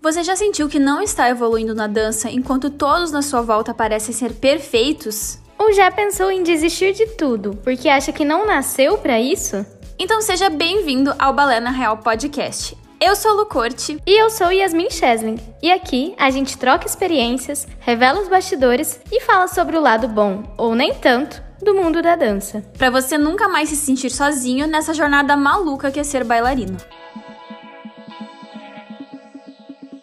Você já sentiu que não está evoluindo na dança enquanto todos na sua volta parecem ser perfeitos? Ou já pensou em desistir de tudo porque acha que não nasceu pra isso? Então seja bem-vindo ao Balé na Real Podcast. Eu sou a Lu Corte. E eu sou Yasmin Chesling. E aqui a gente troca experiências, revela os bastidores e fala sobre o lado bom, ou nem tanto, do mundo da dança. Pra você nunca mais se sentir sozinho nessa jornada maluca que é ser bailarino.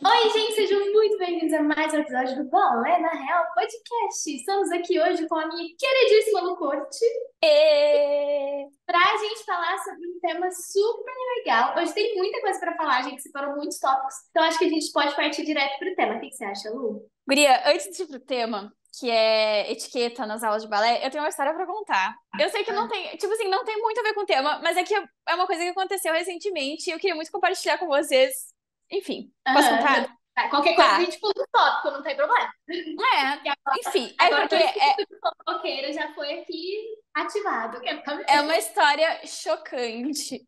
Oi, gente, sejam muito bem-vindos a mais um episódio do Balé na Real Podcast. Estamos aqui hoje com a minha queridíssima Lu Corte pra gente falar sobre um tema super legal. Hoje tem muita coisa pra falar, a gente separou muitos tópicos, então acho que a gente pode partir direto pro tema. O que você acha, Lu? Guria, antes de ir pro tema, que é etiqueta nas aulas de balé, eu tenho uma história pra contar. Eu sei que não tem, não tem muito a ver com o tema, mas é que é uma coisa que aconteceu recentemente e eu queria muito compartilhar com vocês. Enfim, posso contar? Qualquer coisa a gente pula o tópico, não tem problema. Enfim. Agora que o espírito fofoqueira já foi aqui ativado. É uma história chocante.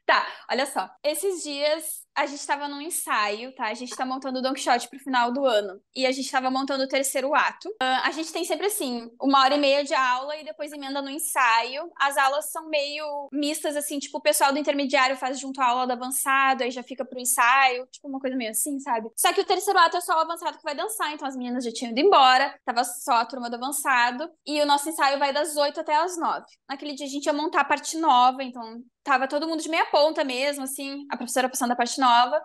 Tá, olha só. Esses dias a gente tava num ensaio, tá? A gente tá montando o Don Quixote pro final do ano. E a gente tava montando o terceiro ato. A gente tem sempre, assim, 1h30 de aula e depois emenda no ensaio. As aulas são meio mistas, assim, tipo, o pessoal do intermediário faz junto à aula do avançado, aí já fica pro ensaio. Tipo, uma coisa meio assim, sabe? Só que o terceiro ato é só o avançado que vai dançar, então as meninas já tinham ido embora, tava só a turma do avançado. E o nosso ensaio vai das 8 até as 9. Naquele dia a gente ia montar a parte nova, então tava todo mundo de meia ponta mesmo, assim, a professora passando a parte nova.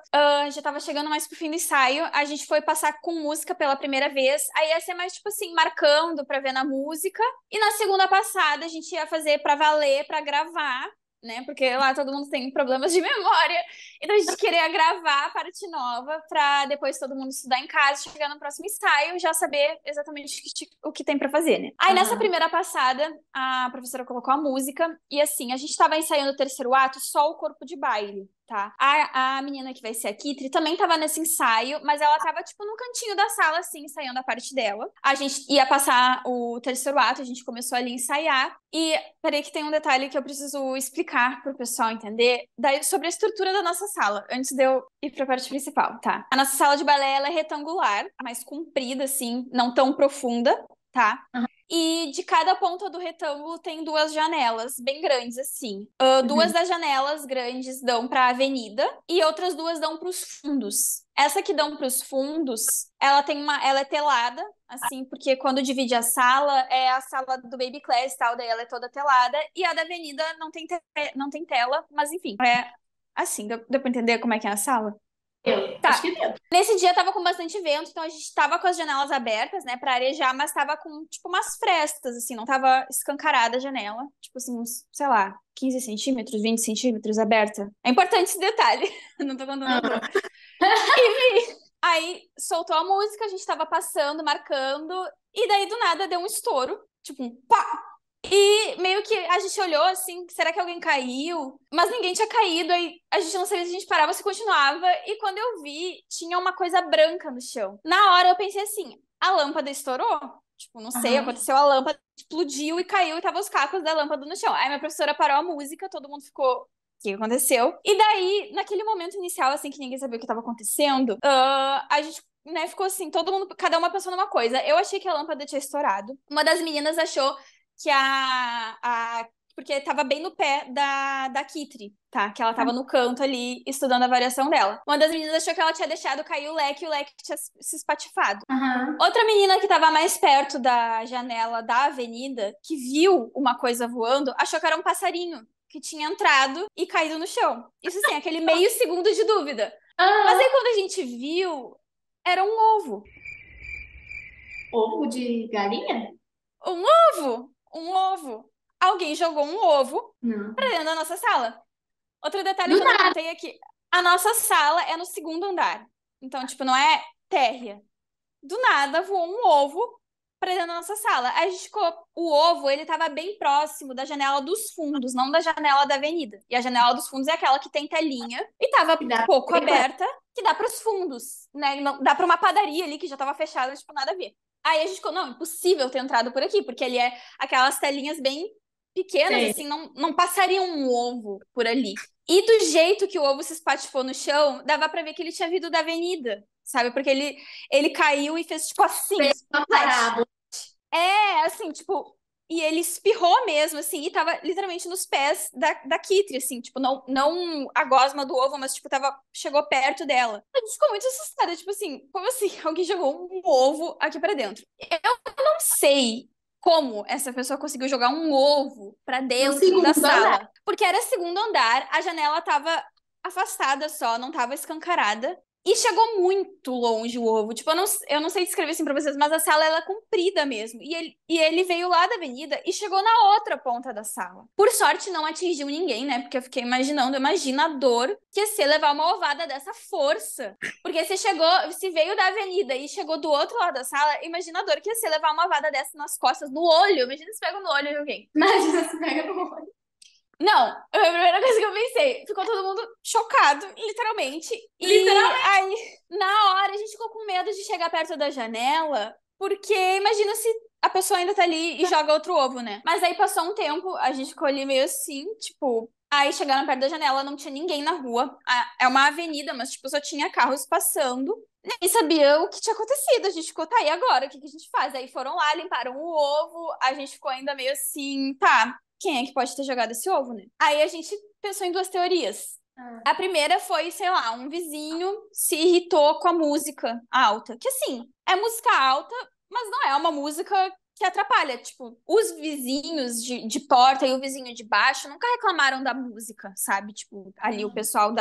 Já tava chegando mais pro fim do ensaio, a gente foi passar com música pela primeira vez, aí ia ser mais, tipo assim, marcando pra ver na música. E na segunda passada a gente ia fazer pra valer, pra gravar, né, porque lá todo mundo tem problemas de memória, então a gente queria gravar a parte nova pra depois todo mundo estudar em casa, chegar no próximo ensaio, já saber exatamente o que tem pra fazer, né. Aí nessa primeira passada, a professora colocou a música, e assim, a gente tava ensaiando o terceiro ato, só o corpo de baile. Tá. A menina que vai ser a Kitri também tava nesse ensaio, mas ela tava, tipo, no cantinho da sala, assim, ensaiando a parte dela. A gente ia passar o terceiro ato, a gente começou ali a ensaiar. E, peraí que tem um detalhe que eu preciso explicar pro pessoal entender sobre a estrutura da nossa sala, antes de eu ir pra parte principal, tá? A nossa sala de balé, ela é retangular, mais comprida, assim, não tão profunda, tá? E de cada ponta do retângulo tem 2 janelas bem grandes, assim. 2 das janelas grandes dão para a avenida e outras 2 dão para os fundos. Essa que dão para os fundos, ela é telada, assim, porque quando divide a sala, é a sala do Baby Class e tal, daí ela é toda telada. E a da avenida não tem tela, mas enfim, é assim, deu pra entender como é que é a sala? Acho que deu. Nesse dia tava com bastante vento, então a gente tava com as janelas abertas, né, pra arejar, mas tava com, tipo, umas frestas, assim, não tava escancarada a janela. Tipo assim, uns, sei lá, 15 centímetros, 20 centímetros aberta. É importante esse detalhe, não tô contando tudo. Enfim, aí soltou a música, a gente tava passando, marcando, e daí do nada deu um estouro, tipo um pá! E meio que a gente olhou assim, será que alguém caiu? Mas ninguém tinha caído, aí a gente não sabia se a gente parava ou se continuava. E quando eu vi, tinha uma coisa branca no chão. Na hora eu pensei assim, a lâmpada estourou? Tipo, não sei, aconteceu, a lâmpada explodiu e caiu e tava os cacos da lâmpada no chão. Aí minha professora parou a música, todo mundo ficou... O que aconteceu? E daí, naquele momento inicial, assim, que ninguém sabia o que estava acontecendo, a gente, né, ficou assim, todo mundo, cada uma pensando numa coisa. Eu achei que a lâmpada tinha estourado. Uma das meninas achou que porque tava bem no pé da Kitri, tá? Que ela tava no canto ali, estudando a variação dela. Uma das meninas achou que ela tinha deixado cair o leque e o leque tinha se espatifado. Outra menina que tava mais perto da janela da avenida, que viu uma coisa voando, achou que era um passarinho que tinha entrado e caído no chão. Isso assim, aquele meio segundo de dúvida. Mas aí quando a gente viu, era um ovo. Ovo de galinha? Um ovo! Um ovo. Alguém jogou um ovo pra dentro da nossa sala. Outro detalhe que eu não contei é que a nossa sala é no 2º andar. Então, tipo, não é térrea. Do nada, voou um ovo pra dentro da nossa sala. Aí a gente o ovo, ele tava bem próximo da janela dos fundos, não da janela da avenida. E a janela dos fundos é aquela que tem telinha e tava pouco aberta, que dá pros fundos, né? Não, dá pra uma padaria ali que já tava fechada, tipo, nada a ver. Aí a gente ficou, não, impossível ter entrado por aqui, porque ali é aquelas telinhas bem pequenas, assim, não passariam um ovo por ali. E do jeito que o ovo se espatifou no chão, dava pra ver que ele tinha vindo da avenida, sabe? Porque ele caiu e fez tipo assim. Fez uma parábola. Assim, tipo, e ele espirrou mesmo, assim, e tava literalmente nos pés da Kitty, assim, tipo, não a gosma do ovo, mas, tipo, chegou perto dela. A gente ficou muito assustada, tipo assim, como assim? Alguém jogou um ovo aqui pra dentro. Eu não sei como essa pessoa conseguiu jogar um ovo pra No dentro segundo da andar. sala. Porque era segundo andar, a janela tava afastada só, não tava escancarada. E chegou muito longe o ovo. Tipo, eu não sei descrever assim pra vocês, mas a sala ela é comprida mesmo. E ele veio lá da avenida e chegou na outra ponta da sala. Por sorte, não atingiu ninguém, né? Porque eu fiquei imaginando, imagina a dor que ia ser levar uma ovada dessa força. Porque se veio da avenida e chegou do outro lado da sala, imagina a dor que ia ser levar uma ovada dessa nas costas, no olho. Imagina se pega no olho de alguém. Imagina se pega no olho. Não, foi a primeira coisa que eu pensei. Ficou todo mundo chocado, literalmente. E Literalmente. aí, na hora, a gente ficou com medo de chegar perto da janela, porque imagina se a pessoa ainda tá ali e joga outro ovo, né? Mas aí passou um tempo, a gente ficou ali meio assim, tipo. Aí chegaram perto da janela, não tinha ninguém na rua. É uma avenida, mas, tipo, só tinha carros passando. Nem sabia o que tinha acontecido. A gente ficou, tá, e agora? O que a gente faz? Aí foram lá, limparam o ovo. A gente ficou ainda meio assim, tá, quem é que pode ter jogado esse ovo, né? Aí a gente pensou em duas teorias. A primeira foi, sei lá, um vizinho se irritou com a música alta. Que assim, é música alta, mas não é uma música que atrapalha. Tipo, os vizinhos de porta e o vizinho de baixo nunca reclamaram da música, sabe? Tipo, ali o pessoal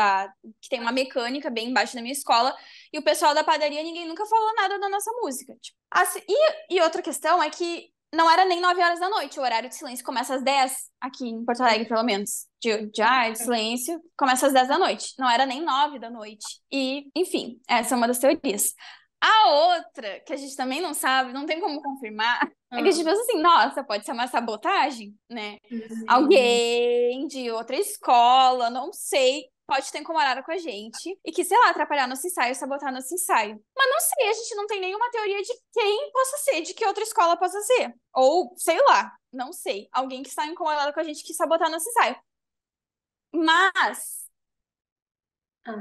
que tem uma mecânica bem embaixo da minha escola e o pessoal da padaria, ninguém nunca falou nada da nossa música. Tipo, assim, e outra questão é que não era nem 9 horas da noite. O horário de silêncio começa às 10, aqui em Porto Alegre, pelo menos. De silêncio, começa às 10 da noite. Não era nem 9 da noite. E, enfim, essa é uma das teorias. A outra, que a gente também não sabe, não tem como confirmar, é que a gente pensa assim, nossa, pode ser uma sabotagem, né? Alguém de outra escola, não sei, pode ter incomodado com a gente e que, sei lá, atrapalhar nosso ensaio, sabotar nosso ensaio. Mas não sei, a gente não tem nenhuma teoria de quem possa ser, de que outra escola possa ser. Ou, sei lá, não sei. Alguém que está incomodado com a gente que sabotar nosso ensaio. Mas, Ah,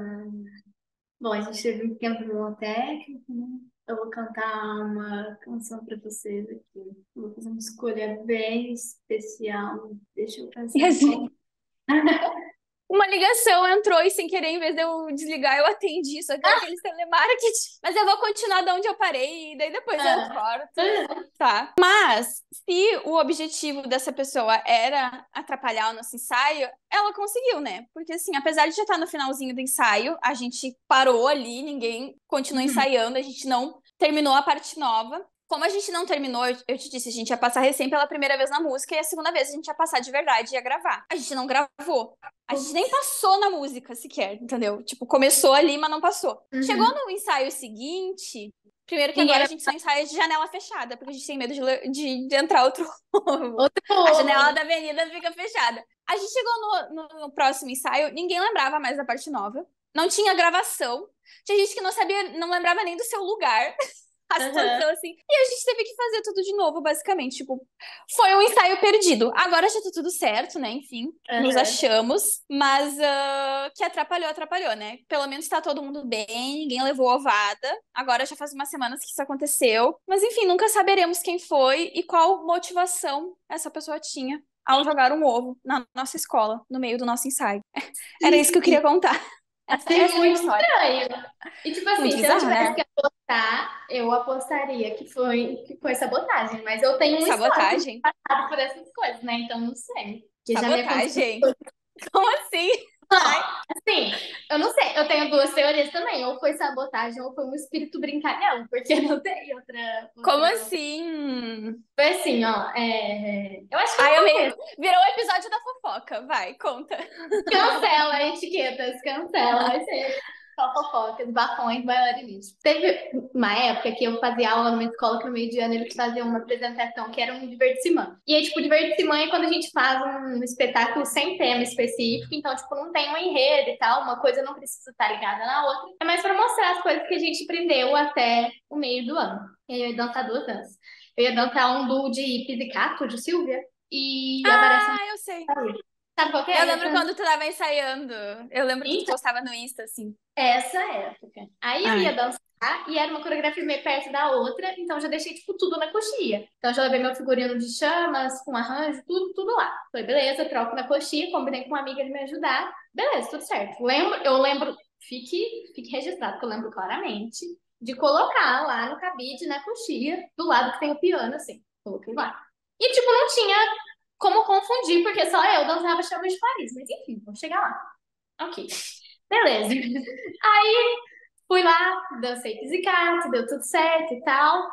bom, a gente teve um tempo técnico, né? Eu vou cantar uma canção para vocês aqui. Eu vou fazer uma escolha bem especial. Deixa eu pensar em qual. uma ligação entrou e sem querer, em vez de eu desligar, eu atendi. Só que era aquele telemarketing. Mas eu vou continuar de onde eu parei e daí depois eu corto. Tá. Mas, se o objetivo dessa pessoa era atrapalhar o nosso ensaio, ela conseguiu, né? Porque, assim, apesar de já estar no finalzinho do ensaio, a gente parou ali, ninguém continuou ensaiando, a gente não terminou a parte nova. Como a gente não terminou, eu te disse, a gente ia passar recém pela primeira vez na música e a segunda vez a gente ia passar de verdade e ia gravar. A gente não gravou. A gente nem passou na música sequer, entendeu? Tipo, começou ali, mas não passou. Chegou no ensaio seguinte. Primeiro que agora a gente só ensaia de janela fechada, porque a gente tem medo de entrar outro ovo. A janela da avenida fica fechada. A gente chegou no próximo ensaio, ninguém lembrava mais da parte nova. Não tinha gravação. Tinha gente que não sabia, não lembrava nem do seu lugar. A situação assim. E a gente teve que fazer tudo de novo, basicamente. Tipo, foi um ensaio perdido. Agora já tá tudo certo, né? Enfim, nos achamos. Mas que atrapalhou, né? Pelo menos tá todo mundo bem, ninguém levou ovada. Agora já faz umas semanas que isso aconteceu. Mas enfim, nunca saberemos quem foi e qual motivação essa pessoa tinha ao jogar um ovo na nossa escola, no meio do nosso ensaio. Era isso que eu queria contar. Achei Essa é a minha muito história. estranho. E tipo assim, Muito se eu bizarro, tivesse né? que apostar, eu apostaria que foi sabotagem. Mas eu tenho um histórico de Sabotagem. passado por essas coisas, né? Então não sei. Que já me aconteceu. Sabotagem? Como assim? Ai. Assim, eu não sei. Eu tenho duas teorias também. Ou foi sabotagem ou foi um espírito brincalhão. Porque não tem outra. Como assim? Foi assim, ó. Eu acho que Ai, não amei. Virou o episódio da fofoca. Vai, conta. cancela etiquetas, cancela, vai ser só fofocas, bafões, bailarinos. Teve uma época que eu fazia aula numa escola que no meio de ano eles faziam uma apresentação que era um divertimã. E aí, tipo, divertimã é quando a gente faz um espetáculo sem tema específico, então, tipo, não tem um enredo e tal, uma coisa não precisa estar ligada na outra. É mais pra mostrar as coisas que a gente aprendeu até o meio do ano. E aí eu ia dançar duas danças. Eu ia dançar um duo de pizzicato, de Silvia, e a variação Ah, eu sei. Sabe qual que Eu é? lembro quando tu tava ensaiando. Eu lembro que tu Então, postava no Insta, assim. essa época. Aí eu ia Ai. dançar e era uma coreografia meio perto da outra, então já deixei, tipo, tudo na coxinha. Então já levei meu figurino de chamas, com arranjo, tudo lá. Falei, beleza, troco na coxinha, combinei com uma amiga de me ajudar. Beleza, tudo certo. Eu lembro, fique registrado, que eu lembro claramente de colocar lá no cabide, na coxinha, do lado que tem o piano, assim. Coloquei lá. E, tipo, não tinha como confundir, porque só eu dançava Chamas de Paris. Mas enfim, vamos chegar lá. Ok. Beleza. Aí fui lá, dancei pizzicato, deu tudo certo e tal.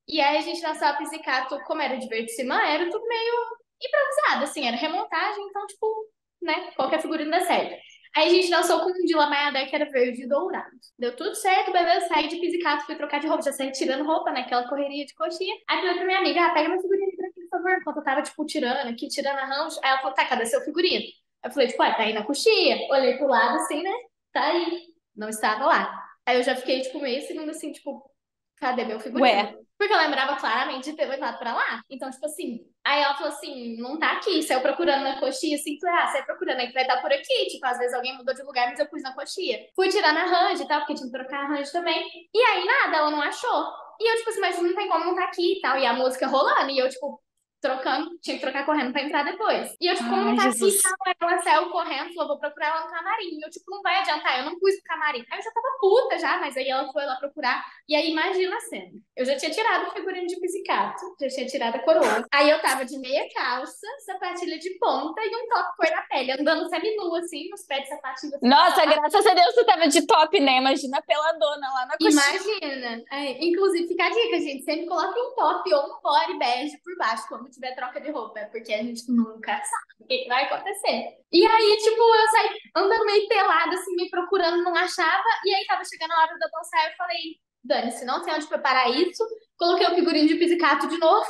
E aí a gente dançava pizzicato, como era divertimento, era tudo meio improvisado, assim, era remontagem, então, tipo, né, qualquer figurino dá certo. Aí a gente dançou com um de Lamaia que era verde e dourado. Deu tudo certo, beleza, saí de pizzicato, fui trocar de roupa, já saí tirando roupa, né, aquela correria de coxinha. Aí falei pra minha amiga, pega meu figurino aqui pra mim, por favor, enquanto eu tava, tipo, tirando aqui, tirando arranjo. Aí ela falou, tá, cadê seu figurino? Eu falei, tipo, tá aí na coxinha. Olhei pro lado, assim, né, tá aí. Não estava lá. Aí eu já fiquei, tipo, meio segundo assim, tipo, cadê meu figurino? Ué. Porque eu lembrava claramente de ter levado pra lá. Então, tipo assim, aí ela falou assim, não tá aqui. Saiu procurando na coxinha, assim, falei, saiu procurando aí que vai estar por aqui. Tipo, às vezes alguém mudou de lugar, mas eu pus na coxinha. Fui tirar na arranjo e tal, porque tinha que trocar arranjo também. E aí, nada, ela não achou. E eu, tipo assim, mas não tem como não tá aqui e tal. E a música rolando. E eu, tipo, trocando, tinha que trocar correndo pra entrar depois. E eu, tipo, como não Ai, tá aqui, Jesus. ela saiu correndo, falou, vou procurar ela no camarim. E eu, tipo, não vai adiantar, eu não pus no camarim. Aí eu já tava puta já, mas aí ela foi lá procurar. E aí imagina a cena. Eu já tinha tirado o figurino de pizzicato, já tinha tirado a coroa. Aí eu tava de meia calça, sapatilha de ponta e um top cor da pele, andando semi-nua, assim, nos pés de sapatilha assim. Nossa, graças a Deus tu tava de top, né? Imagina a peladona lá na coxinha. Imagina. É, inclusive, fica a dica, gente. Sempre coloque um top ou um body bege por baixo, quando tiver troca de roupa, porque a gente nunca sabe o que vai acontecer. E aí, tipo, eu saí andando meio pelada, assim, me procurando, não achava. E aí tava chegando a hora de eu dançar, eu falei, dane-se, não sei onde preparar isso. Coloquei o figurino de pizzicato de novo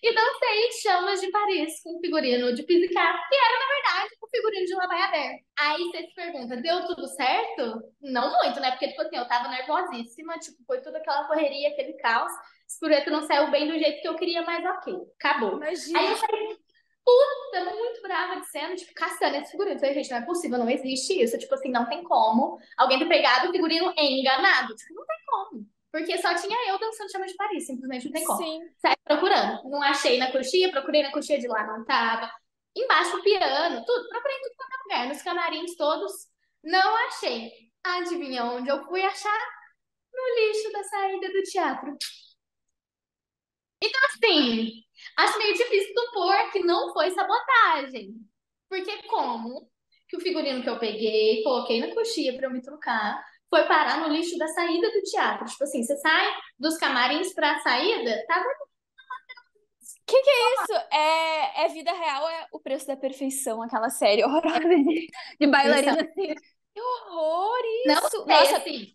e dancei Chamas de Paris com o figurino de pizzicato, que era, na verdade, o figurino de Lavaia aberto. Aí você se pergunta, deu tudo certo? Não muito, né? Porque, tipo assim, eu tava nervosíssima, tipo, foi toda aquela correria, aquele caos. Esse pirueta não saiu bem do jeito que eu queria, mas ok, acabou. Aí eu Imagina. saí puta, muito brava de cena, tipo, caçando esse figurino. Eu falei, gente, não é possível, não existe isso. Tipo assim, não tem como alguém ter pegado o figurino enganado. Tipo, não tem como. Porque só tinha eu dançando Chama de Paris, simplesmente não tem como. Sim. Saí procurando. Não achei na coxinha, procurei na coxinha de lá, não tava. Embaixo o piano, tudo. Procurei tudo quanto é lugar, nos camarins todos. Não achei. Adivinha onde eu fui achar? No lixo da saída do teatro. Assim, acho meio difícil supor que não foi sabotagem. Porque como que o figurino que eu peguei, coloquei na coxinha pra eu me trocar, foi parar no lixo da saída do teatro? Tipo assim, você sai dos camarins pra saída, tava Que é isso? É vida real, é o preço da perfeição, aquela série horrorosa de isso. bailarina assim. Que horror Não isso! sei, Nossa, assim,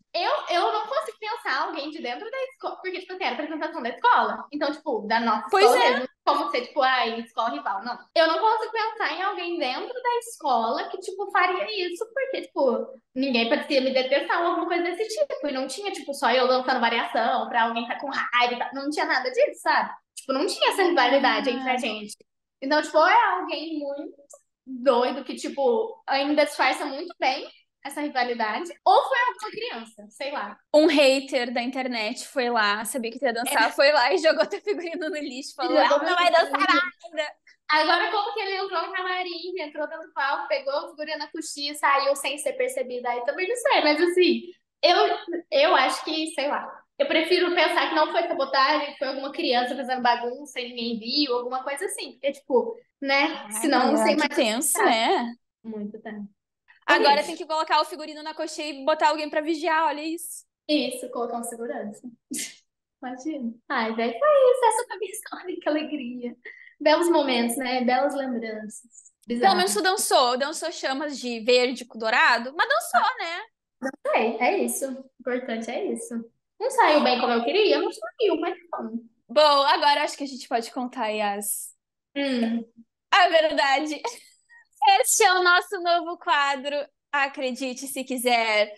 eu não consigo pensar alguém de dentro da escola, porque, tipo assim, era apresentação da escola. Então, tipo, da nossa pois escola é. mesmo, como ser, tipo, em escola rival, não. Eu não consigo pensar em alguém dentro da escola que, tipo, faria isso, porque, tipo, ninguém parecia me detestar ou alguma coisa desse tipo. E não tinha, tipo, só eu dançando variação pra alguém tá com raiva e tal. Não tinha nada disso, sabe? Tipo, não tinha essa rivalidade entre a Ah, gente. Então, tipo, ou é alguém muito doido que, tipo, ainda disfarça muito bem essa rivalidade, ou foi alguma criança, sei lá. um hater da internet foi lá, sabia que tu ia dançar, foi lá e jogou teu figurino no lixo, E falou, jogou ela meu não vai dançar figurino. nada. Agora, como que ele entrou no camarim, entrou dentro do palco, pegou o figurino na coxinha e saiu sem ser percebido? Aí também não sei, mas assim, eu, eu acho que, sei lá. Eu prefiro pensar que não foi sabotagem, que foi alguma criança fazendo bagunça e ninguém viu, alguma coisa assim. Porque, tipo, né? Ai, Senão eu não guria, sei que mais o que tenso, pensar. né? Muito, tá? Agora tem Horrível. que colocar o figurino na coxinha e botar alguém pra vigiar, olha isso. Isso, colocar um segurança. Imagina. Ai, velho, foi isso. Essa foi a minha história, que alegria. Belos momentos, né? Belas lembranças. Pelo menos Bizarro. tu dançou chamas de verde com dourado, mas dançou, né? É isso. O importante é isso. Não saiu bem como eu queria, não saiu, mas bom. Bom, agora acho que a gente pode contar aí Hum, a verdade. Este é o nosso novo quadro, acredite se quiser.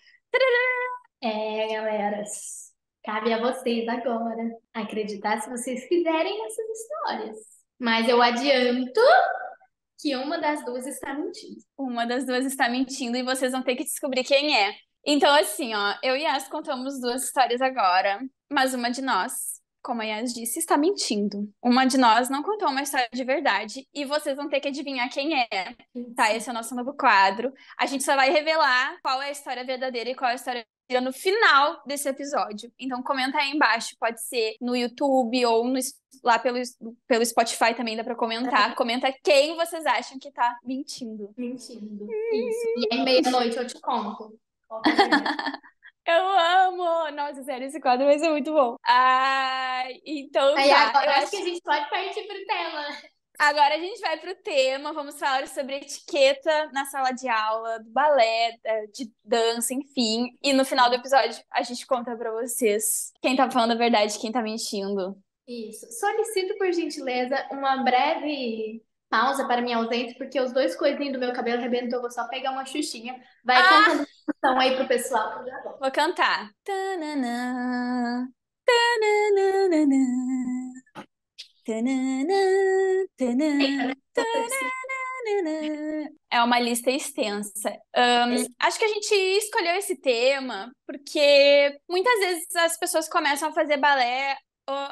galera. Cabe a vocês agora acreditar se vocês quiserem nessas histórias. Mas eu adianto que uma das duas está mentindo. Uma das duas está mentindo e vocês vão ter que descobrir quem é. Então, assim, ó, eu e Yas contamos duas histórias agora, mas uma de nós, como a Yas disse, está mentindo. Uma de nós não contou uma história de verdade e vocês vão ter que adivinhar quem é. Tá, esse é o nosso novo quadro. A gente só vai revelar qual é a história verdadeira e qual é a história mentira no final desse episódio. Então, comenta aí embaixo, pode ser no YouTube ou lá pelo Spotify também dá pra comentar. Comenta quem vocês acham que tá mentindo. Mentindo. Isso. E aí, meia-noite eu te conto. Qual que é a verdade? Eu amo! Nossa, sério, esse quadro vai ser muito bom. Então Aí tá. agora Eu acho acho que a gente pode partir pro tema. Agora a gente vai pro tema, vamos falar sobre etiqueta na sala de aula, do balé, de dança, enfim. E no final do episódio a gente conta pra vocês quem tá falando a verdade e quem tá mentindo. Isso. Solicito, por gentileza, uma breve pausa para minha ausência, porque os dois coisinhos do meu cabelo arrebentou. Vou só pegar uma xuxinha. Vai contando a discussão aí pro pessoal que eu já volto. Vou cantar. Tananã, tananana, tananã, tananã, tananana. É uma lista extensa. Acho que a gente escolheu esse tema porque muitas vezes as pessoas começam a fazer balé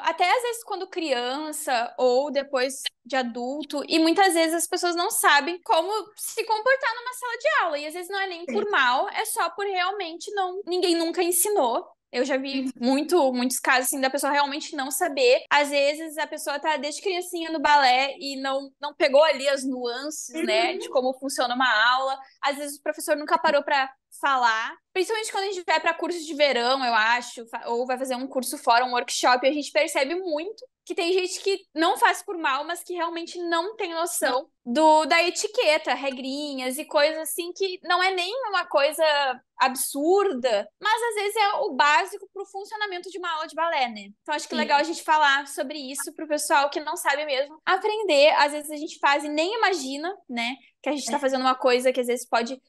até às vezes quando criança ou depois de adulto, e muitas vezes as pessoas não sabem como se comportar numa sala de aula, e às vezes não é nem por mal, é só por realmente ninguém nunca ensinou. Eu já vi muitos casos assim da pessoa realmente não saber. Às vezes a pessoa tá desde criancinha no balé e não pegou ali as nuances, né, de como funciona uma aula. Às vezes o professor nunca parou para falar. Principalmente quando a gente vai para curso de verão, eu acho, ou vai fazer um curso fora, um workshop, a gente percebe muito que tem gente que não faz por mal, mas que realmente não tem noção da etiqueta, regrinhas e coisas assim que não é nem uma coisa absurda, mas às vezes é o básico para o funcionamento de uma aula de balé, né? Então acho que é legal a gente falar sobre isso pro pessoal que não sabe mesmo aprender. Às vezes a gente faz e nem imagina, né? Que a gente tá fazendo uma coisa que às vezes pode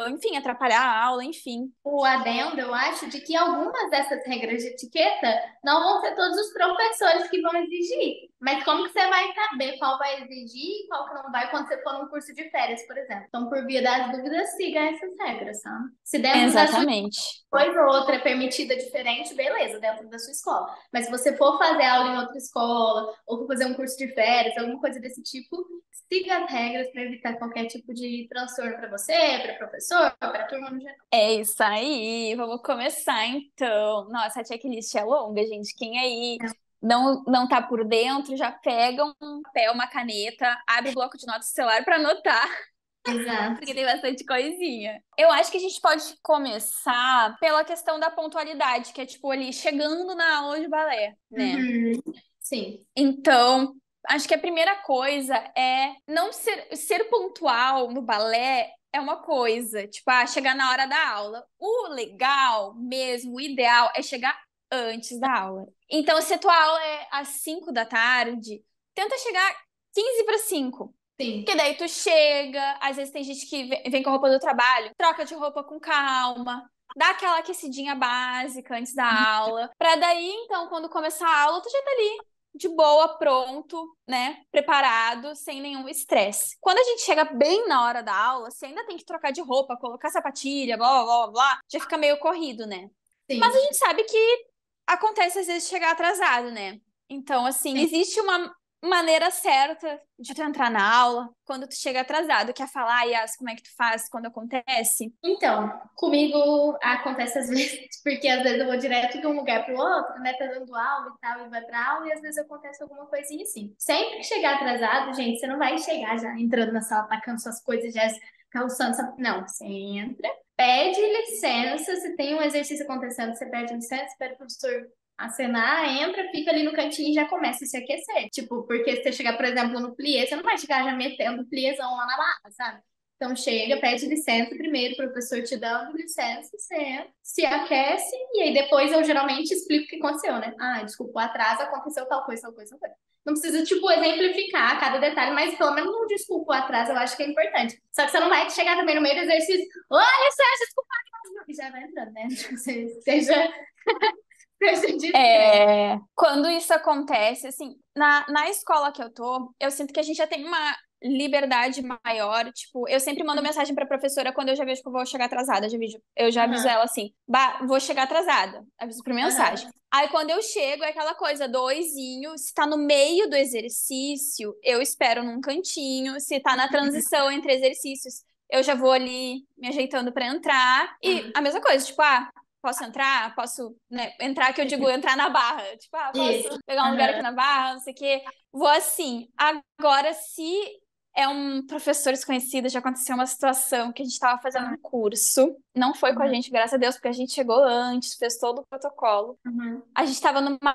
enfim, atrapalhar a aula, enfim. O adendo, eu acho, de que algumas dessas regras de etiqueta não vão ser todos os professores que vão exigir. Mas como que você vai saber qual vai exigir e qual que não vai quando você for num curso de férias, por exemplo? Então, por via das dúvidas, siga essas regras, sabe? Se dentro da sua Exatamente. coisa ou outra é permitida diferente, beleza, dentro da sua escola. Mas se você for fazer aula em outra escola, ou for fazer um curso de férias, alguma coisa desse tipo, siga as regras para evitar qualquer tipo de transtorno para você, para professor, para a turma no geral. É isso aí, vamos começar então. Nossa, a checklist é longa, gente. Quem aí não tá por dentro, já pega um papel, uma caneta, abre o bloco de notas do celular para anotar. Exato. Porque tem bastante coisinha. Eu acho que a gente pode começar pela questão da pontualidade, que é tipo ali, chegando na aula de balé, né? Sim. Então, acho que a primeira coisa é não ser pontual no balé é uma coisa, tipo, chegar na hora da aula. O legal mesmo, o ideal é chegar antes da aula. Então, se a tua aula é às 5 da tarde, tenta chegar 15 para 5. Sim. Porque daí tu chega, às vezes tem gente que vem com a roupa do trabalho, troca de roupa com calma, dá aquela aquecidinha básica antes da aula, pra daí, então, quando começar a aula, tu já tá ali de boa, pronto, né, preparado, sem nenhum estresse. Quando a gente chega bem na hora da aula, você ainda tem que trocar de roupa, colocar sapatilha, blá, blá, blá, blá, já fica meio corrido, né? Sim. Mas a gente sabe que acontece às vezes chegar atrasado, né? Então, assim, existe uma maneira certa de tu entrar na aula quando tu chega atrasado. Quer falar, Yas, como é que tu faz quando acontece? Então, comigo acontece às vezes, porque às vezes eu vou direto de um lugar para o outro, né? Tá dando aula e tal, e vai pra aula, e às vezes acontece alguma coisinha assim. Sempre que chegar atrasado, gente, você não vai chegar já entrando na sala, tacando suas coisas, já calçando. Não, você entra, pede licença, se tem um exercício acontecendo, você pede licença, pede o professor acenar, entra, fica ali no cantinho e já começa a se aquecer. Tipo, porque se você chegar, por exemplo, no plié, você não vai chegar já metendo o pliézão lá na barra, sabe? Então chega, pede licença primeiro, o professor te dando licença, você entra, se aquece, e aí depois eu geralmente explico o que aconteceu, né? Ah, desculpa, o atraso, aconteceu tal coisa, tal coisa, tal coisa. Não precisa, tipo, exemplificar cada detalhe, mas pelo menos um desculpa o atraso eu acho que é importante. Só que você não vai chegar também no meio do exercício, oi, licença, desculpa, e já vai entrando, né? Você seja... Quando isso acontece, assim, na escola que eu tô, eu sinto que a gente já tem liberdade maior. Tipo, eu sempre mando mensagem pra professora quando eu já vejo que eu vou chegar atrasada. Eu já aviso ela assim, vou chegar atrasada. Aviso por mensagem. Aí quando eu chego, é aquela coisa do oizinho. Se tá no meio do exercício, eu espero num cantinho. Se tá na transição entre exercícios, eu já vou ali me ajeitando pra entrar. E a mesma coisa, tipo, posso entrar? Posso, né, entrar, que eu digo entrar na barra. Tipo, posso pegar um lugar aqui na barra, não sei o quê. Vou assim. Agora, se é um professor desconhecido, já aconteceu uma situação que a gente tava fazendo um curso. Não foi com a gente, graças a Deus, porque a gente chegou antes, fez todo o protocolo. A gente tava numa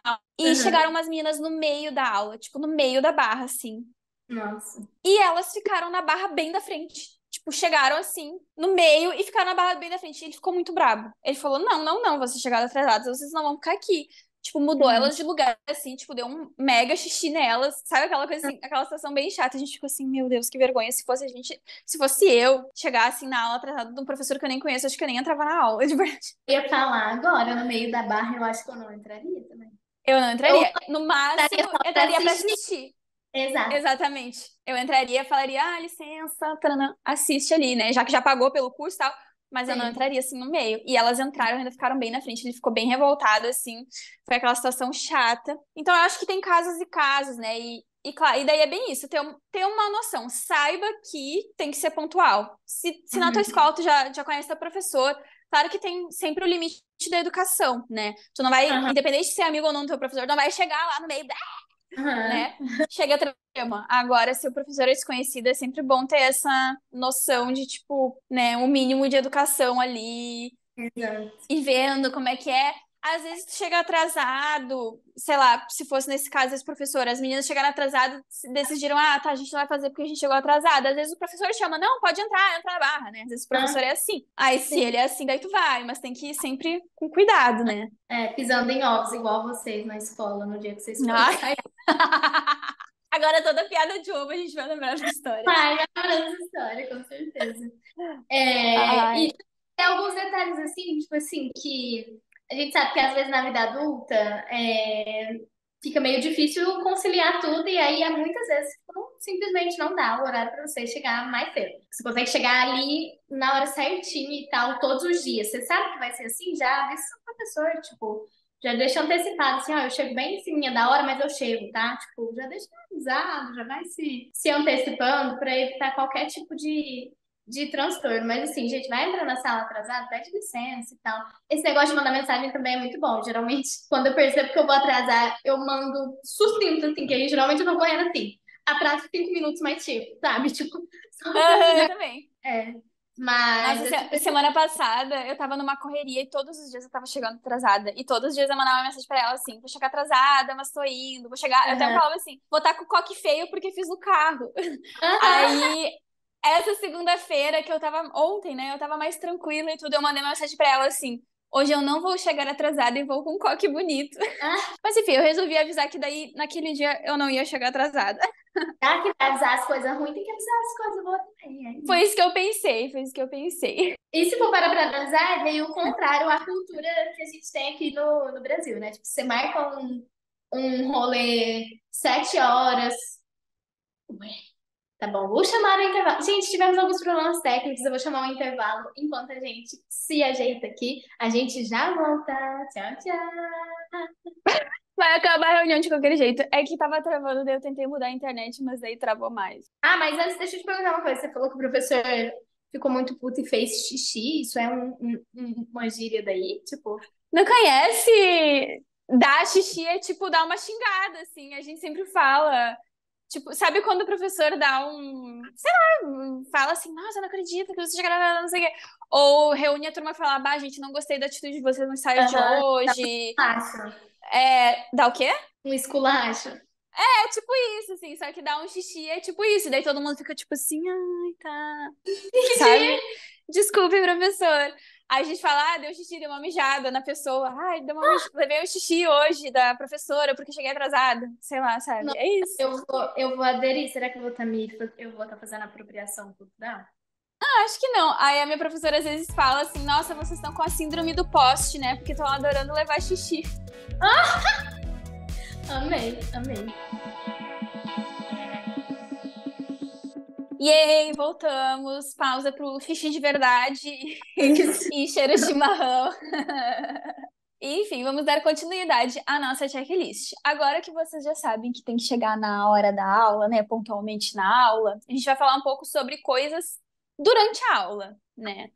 aula e chegaram umas meninas no meio da aula, tipo, no meio da barra, assim. Nossa. E elas ficaram na barra bem da frente. Tipo, chegaram assim, no meio, e ficaram na barra bem da frente. E ele ficou muito brabo. Ele falou, não, vocês chegaram atrasadas, vocês não vão ficar aqui. Tipo, mudou elas de lugar, assim, tipo, deu um mega xixi nelas. Sabe aquela coisa assim, aquela situação bem chata. A gente ficou assim, meu Deus, que vergonha. Se fosse eu chegar assim na aula atrasada de um professor que eu nem conheço, acho que eu nem entrava na aula, de verdade. Eu ia falar agora, no meio da barra, eu acho que eu não entraria também. Eu não entraria. No máximo, entraria só eu pra entraria pra assistir. assistir. Exato. Exatamente. Eu entraria e falaria, licença, taranã, assiste ali, né? Já que já pagou pelo curso e tal. Mas eu não entraria, assim, no meio. E elas entraram, ainda ficaram bem na frente. Ele ficou bem revoltado, assim. Foi aquela situação chata. Então, eu acho que tem casos e casos, né? Claro, e daí é bem isso. Ter uma noção. Saiba que tem que ser pontual. Se na tua escola tu já conhece teu professor, claro que tem sempre o limite da educação, né? Tu não vai, independente de ser amigo ou não do teu professor, não vai chegar lá no meio né? Chega a trama. Agora, se o professor é desconhecido, é sempre bom ter essa noção de, tipo, né, um mínimo de educação ali. Exato. E vendo como é que é. Às vezes tu chega atrasado, sei lá, se fosse nesse caso esse professor, as meninas chegaram atrasadas, decidiram, tá, a gente não vai fazer porque a gente chegou atrasada. Às vezes o professor chama, não, pode entrar, entra na barra, né? Às vezes o professor é assim. Aí se ele é assim, daí tu vai, mas tem que ir sempre com cuidado, né? Pisando em ovos, igual vocês na escola, no dia que vocês foram sair. Agora toda piada de ovo a gente vai lembrar dessa história. Vai lembrar dessa história, com certeza. E tem alguns detalhes assim, tipo assim, que a gente sabe que às vezes na vida adulta fica meio difícil conciliar tudo, e aí muitas vezes simplesmente não dá o horário para você chegar mais cedo. Você consegue chegar ali na hora certinha e tal, todos os dias. Você sabe que vai ser assim, já avisa o seu professor, tipo, já deixa antecipado, assim, eu chego bem em cima da hora, mas eu chego, tá? Tipo, já deixa avisado, já vai se antecipando para evitar qualquer tipo de transtorno. Mas assim, gente, vai entrar na sala atrasado, pede licença e tal. Esse negócio de mandar mensagem também é muito bom. Geralmente, quando eu percebo que eu vou atrasar, eu mando sucinto, assim, que aí geralmente eu tô correndo assim. Atraso 5 minutos mais tipo, sabe? Tipo, só eu também. Mas Nossa, semana passada eu tava numa correria e todos os dias eu tava chegando atrasada. E todos os dias eu mandava uma mensagem pra ela assim: vou chegar atrasada, mas tô indo, vou chegar. Eu até falava assim: vou estar com o coque feio porque fiz no carro. Aí, essa segunda-feira que eu tava. Ontem, né? Eu tava mais tranquila e tudo. Eu mandei uma mensagem pra ela assim: hoje eu não vou chegar atrasada e vou com um coque bonito. Mas enfim, eu resolvi avisar que daí naquele dia eu não ia chegar atrasada. Já que vai avisar as coisas ruins, tem que avisar as coisas boas também. Foi isso que eu pensei. E se for para analisar, é meio contrário à cultura que a gente tem aqui no Brasil, né? Tipo, você marca um rolê 7 horas. Ué, tá bom, vou chamar o intervalo. Gente, tivemos alguns problemas técnicos, eu vou chamar o intervalo enquanto a gente se ajeita aqui. A gente já volta. Tchau, tchau. Vai acabar a reunião de qualquer jeito. É que tava travando, daí eu tentei mudar a internet, mas daí travou mais. Mas antes, deixa eu te perguntar uma coisa. Você falou que o professor ficou muito puto e fez xixi. Isso é uma gíria daí? Tipo... Não conhece? Dar xixi é tipo dar uma xingada, assim. A gente sempre fala. Tipo, sabe quando o professor dá sei lá, fala assim, nossa, eu não acredito que você chegaram, não sei o quê. Ou reúne a turma e fala, gente, não gostei da atitude de vocês no ensaio de hoje. Dá o quê? Um esculacho. É tipo isso, assim, só que dá um xixi é tipo isso. E daí todo mundo fica tipo assim, ai, tá. Sabe? Desculpe, professor. Aí a gente fala, deu xixi, deu uma mijada na pessoa. Ai, levei um xixi hoje da professora porque cheguei atrasada. Sei lá, sabe? Não, é isso. Eu vou aderir. Será que eu vou estar fazendo apropriação cultural? Acho que não. Aí a minha professora às vezes fala assim, nossa, vocês estão com a síndrome do poste, né? Porque estão adorando levar xixi. Amei. Yay, voltamos. Pausa pro xixi de verdade Isso. e cheiro de chimarrão. Enfim, vamos dar continuidade à nossa checklist. Agora que vocês já sabem que tem que chegar na hora da aula, né, pontualmente na aula, a gente vai falar um pouco sobre coisas durante a aula, né?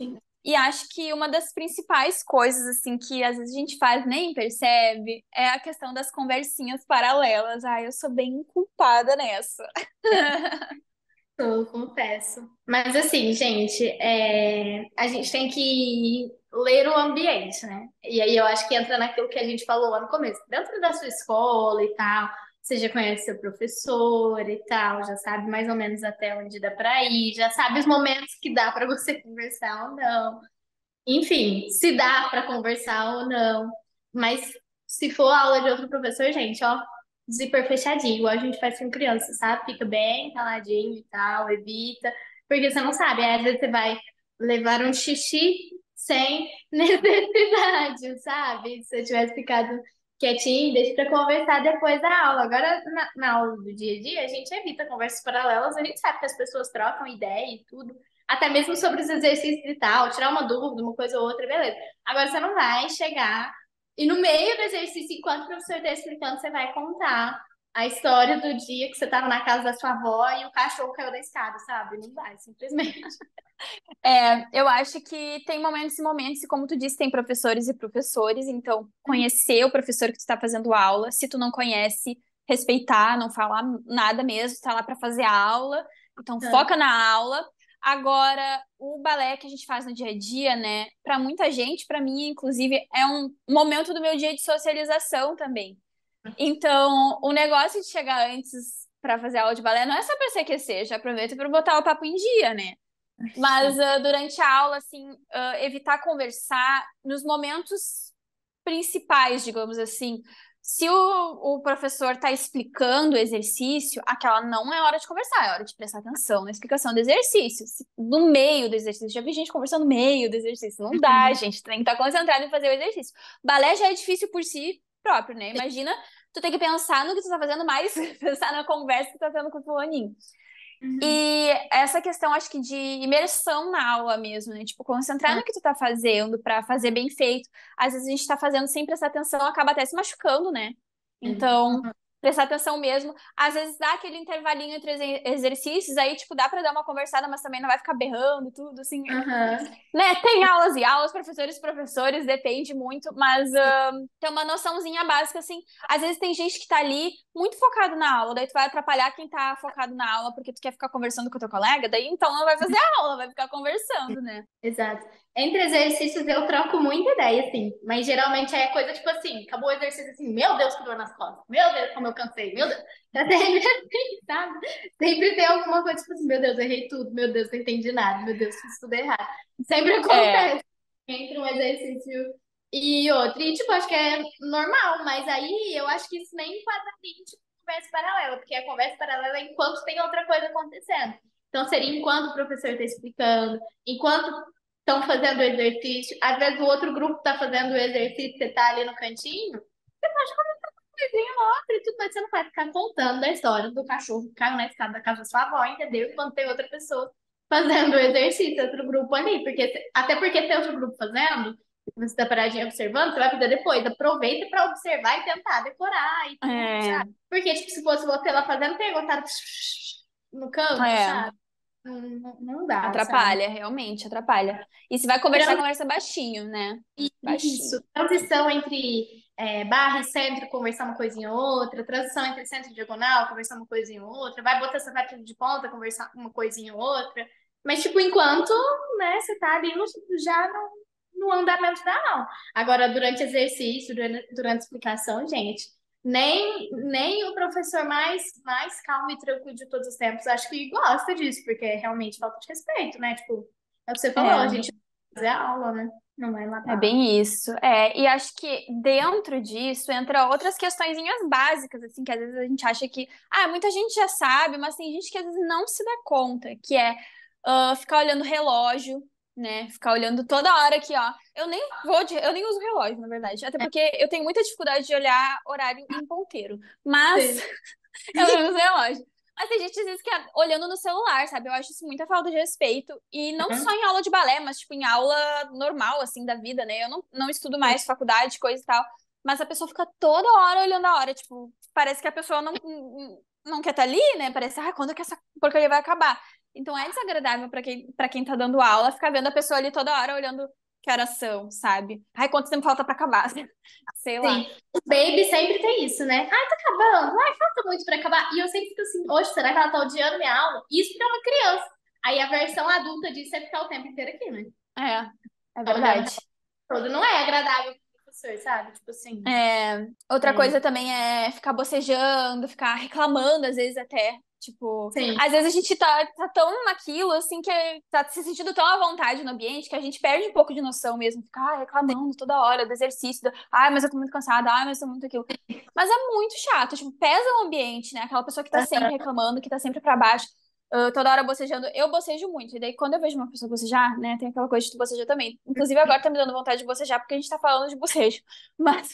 E acho que uma das principais coisas, assim, que às vezes a gente faz nem percebe é a questão das conversinhas paralelas. Ai, eu sou bem culpada nessa. Eu confesso. Mas assim, gente, a gente tem que ler o ambiente, né? E aí eu acho que entra naquilo que a gente falou lá no começo. Dentro da sua escola e tal, você já conhece seu professor e tal, já sabe mais ou menos até onde dá pra ir, já sabe os momentos que dá pra você conversar ou não. Enfim, se dá pra conversar ou não. Mas se for aula de outro professor, gente, ó, zíper fechadinho, igual a gente faz com criança, sabe? Fica bem caladinho e tal, evita. Porque você não sabe, às vezes você vai levar um xixi sem necessidade, sabe? Se você tivesse ficado quietinho, deixa pra conversar depois da aula. Agora, na aula do dia a dia, a gente evita conversas paralelas, a gente sabe que as pessoas trocam ideia e tudo. Até mesmo sobre os exercícios e tal, tirar uma dúvida, uma coisa ou outra, beleza. Agora você não vai chegar e no meio do exercício, enquanto o professor está explicando, você vai contar a história do dia que você estava na casa da sua avó e o cachorro caiu da escada, sabe? Não vai, simplesmente. Eu acho que tem momentos e momentos, e como tu disse, tem professores e professores, então conhecer o professor que tu está fazendo aula, se tu não conhece, respeitar, não falar nada mesmo, tá lá para fazer a aula, então foca na aula. Agora, o balé que a gente faz no dia a dia, né, para muita gente, para mim, inclusive, é um momento do meu dia de socialização também. Então, o negócio de chegar antes para fazer a aula de balé não é só para se aquecer, já aproveita para botar o papo em dia, né? Mas durante a aula, assim, evitar conversar nos momentos principais, digamos assim. Se o professor está explicando o exercício, aquela não é hora de conversar, é hora de prestar atenção na explicação do exercício. No meio do exercício, já vi gente conversando no meio do exercício. Não dá, gente, tem que estar concentrado em fazer o exercício. Balé já é difícil por si próprio, né? Imagina tu tem que pensar no que tu tá fazendo, mais pensar na conversa que tu tá tendo com o fulaninho. E essa questão, acho que de imersão na aula mesmo, né? Tipo, concentrar no que tu tá fazendo pra fazer bem feito. Às vezes a gente tá fazendo sem prestar atenção, acaba até se machucando, né? Então, prestar atenção mesmo. Às vezes dá aquele intervalinho entre exercícios, aí, tipo, dá pra dar uma conversada, mas também não vai ficar berrando e tudo, assim. Né? Tem aulas e aulas, professores e professores, depende muito, mas tem uma noçãozinha básica, assim. Às vezes tem gente que tá ali muito focado na aula, daí tu vai atrapalhar quem tá focado na aula porque tu quer ficar conversando com o teu colega, daí então não vai fazer aula, vai ficar conversando, né? Exato. Entre exercícios eu troco muita ideia, assim, mas geralmente é coisa tipo assim, acabou o exercício assim, meu Deus, que dor nas costas, meu Deus, como eu cansei, meu Deus. Tá sempre assim, sabe? Sempre tem alguma coisa tipo assim, meu Deus, errei tudo, meu Deus, não entendi nada, meu Deus, fiz tudo errado. Sempre É, acontece entre um exercício e outro. E, tipo, acho que é normal, mas aí eu acho que isso nem enquadraria em tipo, conversa paralela, porque a conversa paralela é enquanto tem outra coisa acontecendo. Então, seria enquanto o professor está explicando, enquanto estão fazendo o exercício, às vezes o outro grupo está fazendo o exercício, você está ali no cantinho, você pode comentar com o vizinho outro e tudo, mas você não vai ficar contando a história do cachorro que caiu na escada da casa da sua avó, entendeu? Enquanto tem outra pessoa fazendo o exercício, outro grupo ali, porque até porque tem outro grupo fazendo, você está paradinho observando, você vai fazer depois, aproveita para observar e tentar decorar e tudo, é, sabe? Porque, tipo, se fosse você lá fazendo, teria botado no canto, é. sabe? Não dá, sabe? Atrapalha, realmente, atrapalha. E se vai conversar, conversa baixinho, né? Isso, Baixinho. transição entre barra e centro, conversar uma coisinha ou outra, transição entre centro e diagonal, conversar uma coisinha ou outra, vai botar sapato de ponta, conversar uma coisinha ou outra. Mas, tipo, enquanto, né, você tá ali já no andamento da aula. Agora, durante exercício, durante explicação, gente, nem o professor mais calmo e tranquilo de todos os tempos acho que gosta disso, porque é realmente falta de respeito, né? Tipo, é o que você falou, a É. gente vai fazer a aula, né? Não vai É matar. bem isso. É, e acho que dentro disso entra outras questõezinhas básicas, assim, que às vezes a gente acha que, muita gente já sabe, mas tem gente que às vezes não se dá conta, que é ficar olhando o relógio, né? Ficar olhando toda hora aqui, ó. Eu nem uso relógio, na verdade, até porque eu tenho muita dificuldade de olhar horário em ponteiro, mas Sim. eu não uso relógio. Mas tem gente às vezes que olhando no celular, sabe? Eu acho isso muita falta de respeito. E não só Uhum. em aula de balé, mas tipo em aula normal, assim, da vida, né? Eu não estudo mais faculdade, coisa e tal. Mas a pessoa fica toda hora olhando a hora. Tipo, parece que a pessoa não quer estar ali, né? Parece, quando que essa porcaria vai acabar? Então é desagradável pra quem tá dando aula ficar vendo a pessoa ali toda hora olhando que horas são, sabe? Ai, quanto tempo falta pra acabar? Sei lá. Sim. O Baby sempre tem isso, né? Ai, tá acabando. Ai, falta muito pra acabar. E eu sempre fico assim, hoje, será que ela tá odiando minha aula? Isso porque é uma criança. Aí a versão adulta disso é ficar o tempo inteiro aqui, né? É Tá olhando o verdade. tempo todo. Não é agradável pro professor, sabe? Tipo assim. Outra É. coisa também é ficar bocejando, ficar reclamando, às vezes até. Tipo, Sim. às vezes a gente tá tão naquilo, assim, que tá se sentindo tão à vontade no ambiente que a gente perde um pouco de noção mesmo. Ficar reclamando toda hora do exercício. Mas eu tô muito cansada. Mas eu tô muito aquilo. Mas é muito chato. Tipo, pesa o ambiente, né? Aquela pessoa que tá sempre reclamando, que tá sempre pra baixo. Toda hora bocejando. Eu bocejo muito. E daí, quando eu vejo uma pessoa bocejar, né? Tem aquela coisa de tu bocejar também. Inclusive, agora tá me dando vontade de bocejar porque a gente tá falando de bocejo. Mas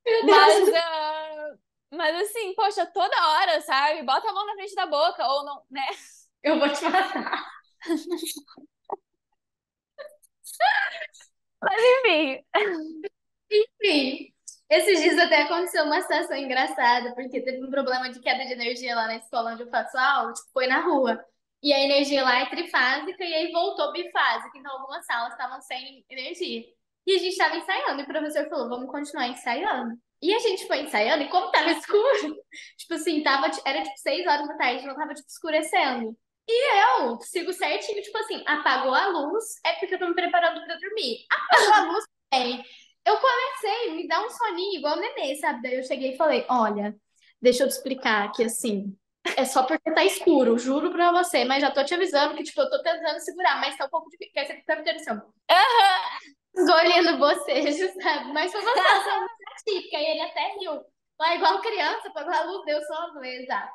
Meu mas, Deus, mas assim, poxa, toda hora, sabe? Bota a mão na frente da boca, ou não, né? eu vou te matar. Mas enfim. Enfim, esses dias até aconteceu uma situação engraçada, porque teve um problema de queda de energia lá na escola onde eu faço aula, tipo, foi na rua. E a energia lá é trifásica e aí voltou bifásica, então algumas salas estavam sem energia. E a gente estava ensaiando, e o professor falou, vamos continuar ensaiando. E a gente foi ensaiando, e como tava escuro, tipo assim, era tipo 6 horas da tarde, não tava tipo escurecendo. Eu sigo certinho, tipo assim, apagou a luz, é porque eu tô me preparando pra dormir. Apagou a luz, bem. Eu comecei, me dá um soninho igual o nenê, sabe? Daí eu cheguei e falei: Olha, deixa eu te explicar que assim, é só porque tá escuro, juro pra você, mas já tô te avisando que, tipo, eu tô tentando segurar, mas tá um pouco difícil. Quer dizer, tá me tendo assim, ó, escolhendo bocejo, sabe? Mas foi uma situação muito atípica, e ele até riu. Lá, igual criança, apagou a luz, deu sono, eu falei, exato.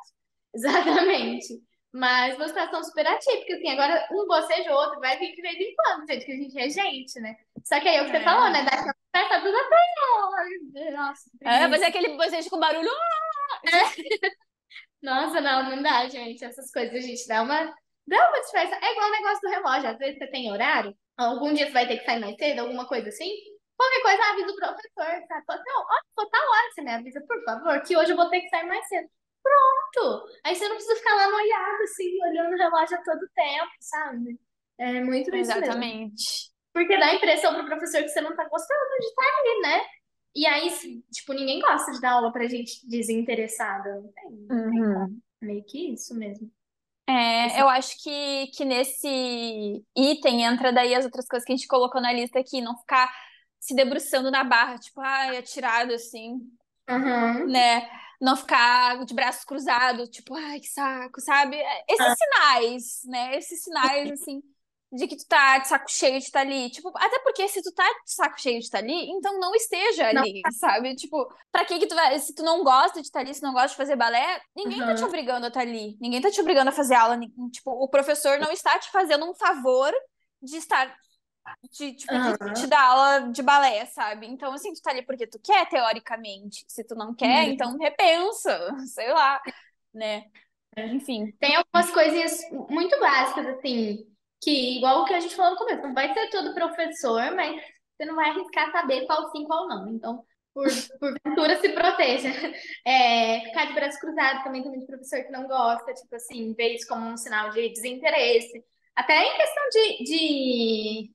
Exatamente. Mas uma situação super atípica, assim, agora um bocejo ou outro vai vir de vez em quando, gente, que a gente é gente, né? Só que aí é o que você falou, É, né? Daqui a pouco tá tudo bem. Nossa, fazer preguiça. aquele bocejo com barulho. Nossa, não, não dá, gente. Essas coisas a gente dá uma diferença. É igual o negócio do relógio. Às vezes você tem horário, algum dia você vai ter que sair mais cedo, alguma coisa assim. Qualquer coisa, avisa o professor, sabe? Fala, não, ó, for tal hora, você me avisa, por favor, que hoje eu vou ter que sair mais cedo. Pronto! Aí você não precisa ficar lá noiado, assim, olhando o relógio a todo tempo, sabe? É muito isso mesmo. Exatamente. Porque dá a impressão pro professor que você não tá gostando de estar ali, né? E aí, tipo, ninguém gosta de dar aula pra gente desinteressada. Não tem como. Uhum. Meio que isso mesmo. Eu acho que nesse item entra daí as outras coisas que a gente colocou na lista aqui, não ficar se debruçando na barra, tipo, atirado assim, Uhum. né? Não ficar de braços cruzados, tipo, ai, que saco, sabe? Esses sinais, né? Esses sinais, assim, de que tu tá de saco cheio de estar ali. Tipo, até porque se tu tá de saco cheio de estar ali, então não esteja Não. ali, sabe? Tipo, pra que tu vai. Se tu não gosta de estar ali, se não gosta de fazer balé, ninguém tá te Uhum. obrigando a estar ali. Ninguém tá te obrigando a fazer aula. Tipo, o professor não está te fazendo um favor de estar de te Uhum. dar aula de balé, sabe? Então, assim, tu tá ali porque tu quer, teoricamente. Se tu não quer, Uhum. então repensa, sei lá, né? Enfim. Tem algumas coisinhas muito básicas, assim, que, igual o que a gente falou no começo, não vai ser todo professor, mas você não vai arriscar saber qual sim, qual não. Então, porventura, se proteja. Ficar de braço cruzado também tem muito professor que não gosta, tipo assim, vê isso como um sinal de desinteresse. Até em questão de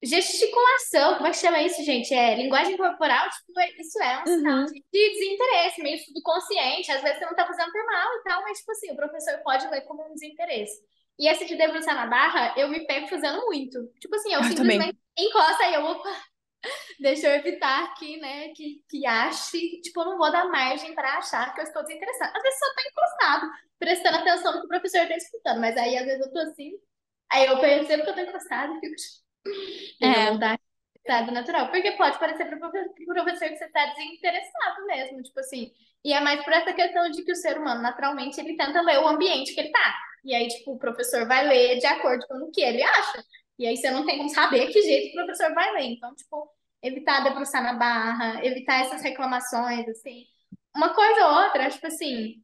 gesticulação, como é que chama isso, gente? Linguagem corporal, tipo, isso é um sinal Uhum. de desinteresse, meio subconsciente. Às vezes você não tá fazendo por mal e tal, mas, tipo assim, o professor pode ler como um desinteresse. E essa de debruçar na barra, eu me pego fazendo muito. Tipo assim, eu Eu também. simplesmente encosto aí, opa, deixa eu evitar aqui, né, que ache, tipo, eu não vou dar margem para achar que eu estou desinteressada. Às vezes só tá encostado, prestando atenção no que o professor tá explicando, mas aí às vezes eu tô assim, aí eu percebo que eu tô encostada e fico, deixa eu É, voltar ao estado natural. Porque pode parecer pro professor que você tá desinteressado mesmo, tipo assim. E é mais por essa questão de que o ser humano, naturalmente, ele tenta ler o ambiente que ele tá. E aí, tipo, o professor vai ler de acordo com o que ele acha. E aí você não tem como saber que jeito o professor vai ler. Então, tipo, evitar debruçar na barra, evitar essas reclamações, assim. Uma coisa ou outra, tipo assim,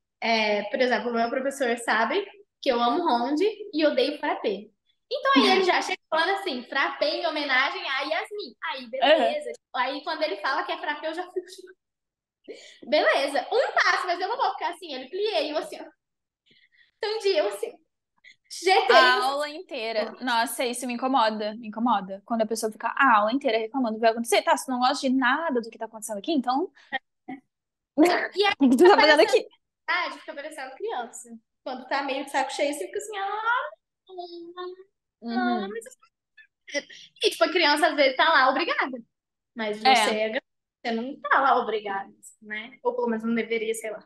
Por exemplo, o meu professor sabe que eu amo Ronde e odeio frappé. Então aí ele já chega falando assim, frappé em homenagem a Yasmin. Aí, Aham. beleza. Aí quando ele fala que é frappé, eu já fico tipo, beleza. Um passo, mas eu não vou ficar assim. Ele pliei, eu assim, ó. Então um dia eu assim, GT, A aula inteira. Nossa, isso me incomoda. Me incomoda. Quando a pessoa fica a aula inteira reclamando. Vai acontecer, tá? Você não gosta de nada do que tá acontecendo aqui, então. e aí O que tu fica tá fazendo parecendo, aqui? fica parecendo criança. Quando tá meio de saco cheio, você fica assim, Uhum. mas... E tipo, a criança às vezes tá lá obrigada. Mas você É, é grande, você não tá lá obrigado, né? Ou pelo menos não deveria, sei lá.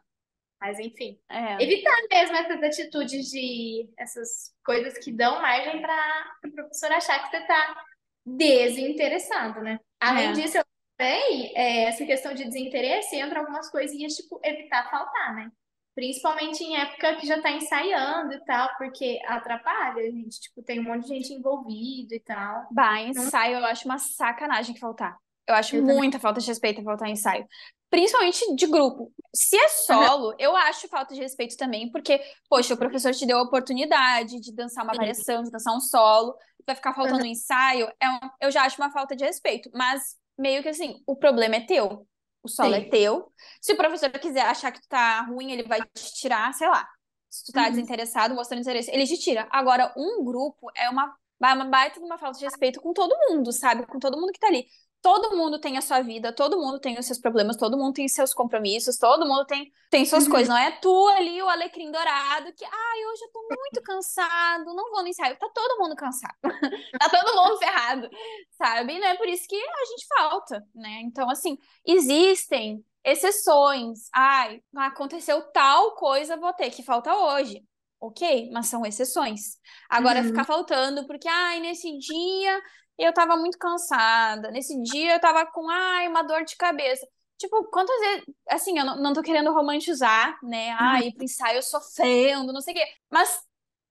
Mas enfim. é, Evitar mesmo essas atitudes de essas coisas que dão margem para o professor achar que você está desinteressado, né? Além é. disso, eu também, essa questão de desinteresse entra algumas coisinhas, tipo, evitar faltar, né? Principalmente em época que já tá ensaiando e tal, porque atrapalha, gente. Tipo, tem um monte de gente envolvida e tal. Bah, Não, ensaio eu acho uma sacanagem que faltar. Eu acho eu também. muita falta de respeito faltar ensaio. Principalmente de grupo. Se é Aham, solo, eu acho falta de respeito também, porque, poxa, o professor te deu a oportunidade de dançar uma sim. variação, de dançar um solo, vai ficar faltando Aham, um ensaio, eu já acho uma falta de respeito. Mas, meio que assim, o problema é teu. O solo é sim. teu. Se o professor quiser achar que tu tá ruim, ele vai te tirar, sei lá. Se tu tá Uhum. desinteressado, mostrando interesse, ele te tira. Agora, um grupo é uma baita de uma falta de respeito com todo mundo, sabe? Com todo mundo que tá ali. Todo mundo tem a sua vida, todo mundo tem os seus problemas, todo mundo tem seus compromissos, todo mundo tem suas Uhum. coisas. Não é tu ali, o alecrim dourado, que, ai, hoje eu tô muito cansado, não vou no ensaio. Tá todo mundo cansado. Tá todo mundo ferrado, sabe? Não é por isso que a gente falta, né? Então, assim, existem exceções. Ai, aconteceu tal coisa, vou ter que faltar hoje. Ok, mas são exceções. Agora Uhum. ficar faltando porque, ai, nesse dia eu tava muito cansada, nesse dia eu tava com, ai, uma dor de cabeça. Tipo, quantas vezes, assim, eu não tô querendo romantizar, né? Ai, ir pro ensaio sofrendo, não sei o quê. Mas,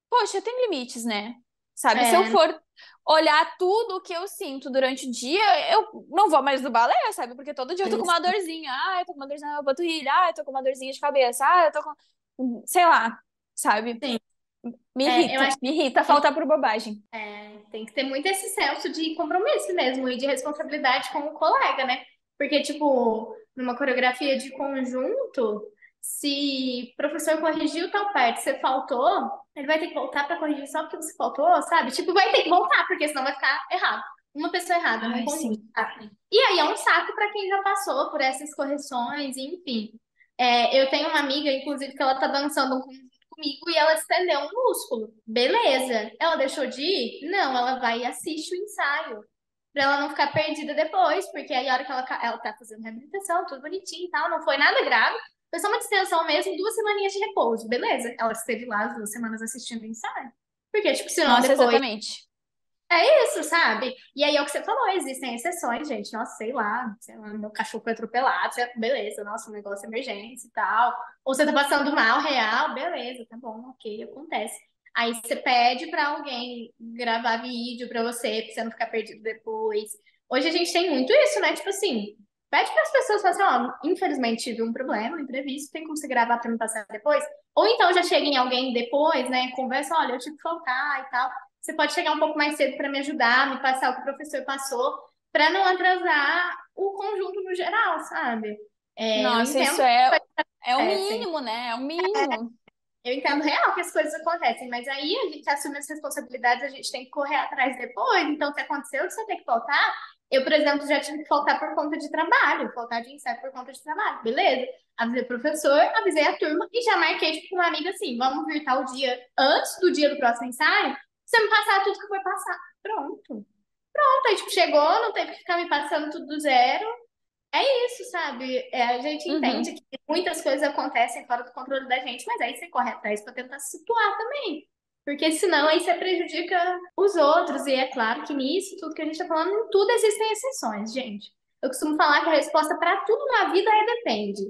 poxa, tem limites, né? Sabe? Se eu É, for olhar tudo o que eu sinto durante o dia, eu não vou mais no balé, sabe? Porque todo dia eu tô com uma dorzinha. Ah, eu tô com uma dorzinha na panturrilha. Ah, eu tô com uma dorzinha de cabeça. Ah, eu tô com... Sei lá, sabe? sim. Eu acho Me irrita que faltar por bobagem. tem que ter muito esse senso de compromisso mesmo e de responsabilidade com o colega, né? Porque, tipo, numa coreografia de conjunto, se o professor corrigiu tal parte, você faltou, ele vai ter que voltar para corrigir só porque você faltou, sabe? Tipo, vai ter que voltar, porque senão vai ficar errado. Uma pessoa errada num Ai, conjunto. sim. Sabe? E aí é um saco para quem já passou por essas correções, enfim. Eu tenho uma amiga, inclusive, que ela tá dançando comigo e ela estendeu um músculo. Beleza. Ela deixou de ir? Não, ela vai e assiste o ensaio. Pra ela não ficar perdida depois, porque aí a hora que ela tá fazendo reabilitação, tudo bonitinho e tal, não foi nada grave. Foi só uma distensão mesmo, 2 semaninhas de repouso. Beleza. Ela esteve lá as 2 semanas assistindo o ensaio. Porque, tipo, senão Nossa, depois exatamente. é isso, sabe? E aí é o que você falou, existem exceções, gente. Nossa, sei lá, meu cachorro foi atropelado, beleza, nossa, um negócio de emergência e tal. Ou você tá passando mal, real, beleza, tá bom, ok, acontece. Aí você pede pra alguém gravar vídeo pra você não ficar perdido depois. Hoje a gente tem muito isso, né? Tipo assim, pede para as pessoas, fala assim, ó, infelizmente tive um problema, um imprevisto, tem como você gravar pra me passar depois? Ou então já chega em alguém depois, né? Conversa, olha, eu tive que faltar e tal. Você pode chegar um pouco mais cedo para me ajudar, me passar o que o professor passou, para não atrasar o conjunto no geral, sabe? Eu Nossa, isso entendo que as coisas é o acontecem. mínimo, né? É o mínimo. Eu entendo real que as coisas acontecem, mas aí a gente assume as responsabilidades, a gente tem que correr atrás depois. Então, se aconteceu, você tem que faltar. Eu, por exemplo, já tive que faltar por conta de trabalho, faltar de ensaio por conta de trabalho, beleza? Avisei o professor, avisei a turma e já marquei tipo, com uma amiga assim: vamos vir tal dia antes do dia do próximo ensaio, você me passar tudo que foi passar. Pronto. Pronto, aí tipo, chegou, não teve que ficar me passando tudo do zero. É isso, sabe? A gente entende Uhum. que muitas coisas acontecem fora do controle da gente, mas aí você corre atrás para tentar se situar também. Porque senão aí você prejudica os outros. E é claro que nisso, tudo que a gente tá falando, em tudo existem exceções, gente. Eu costumo falar que a resposta para tudo na vida é depende.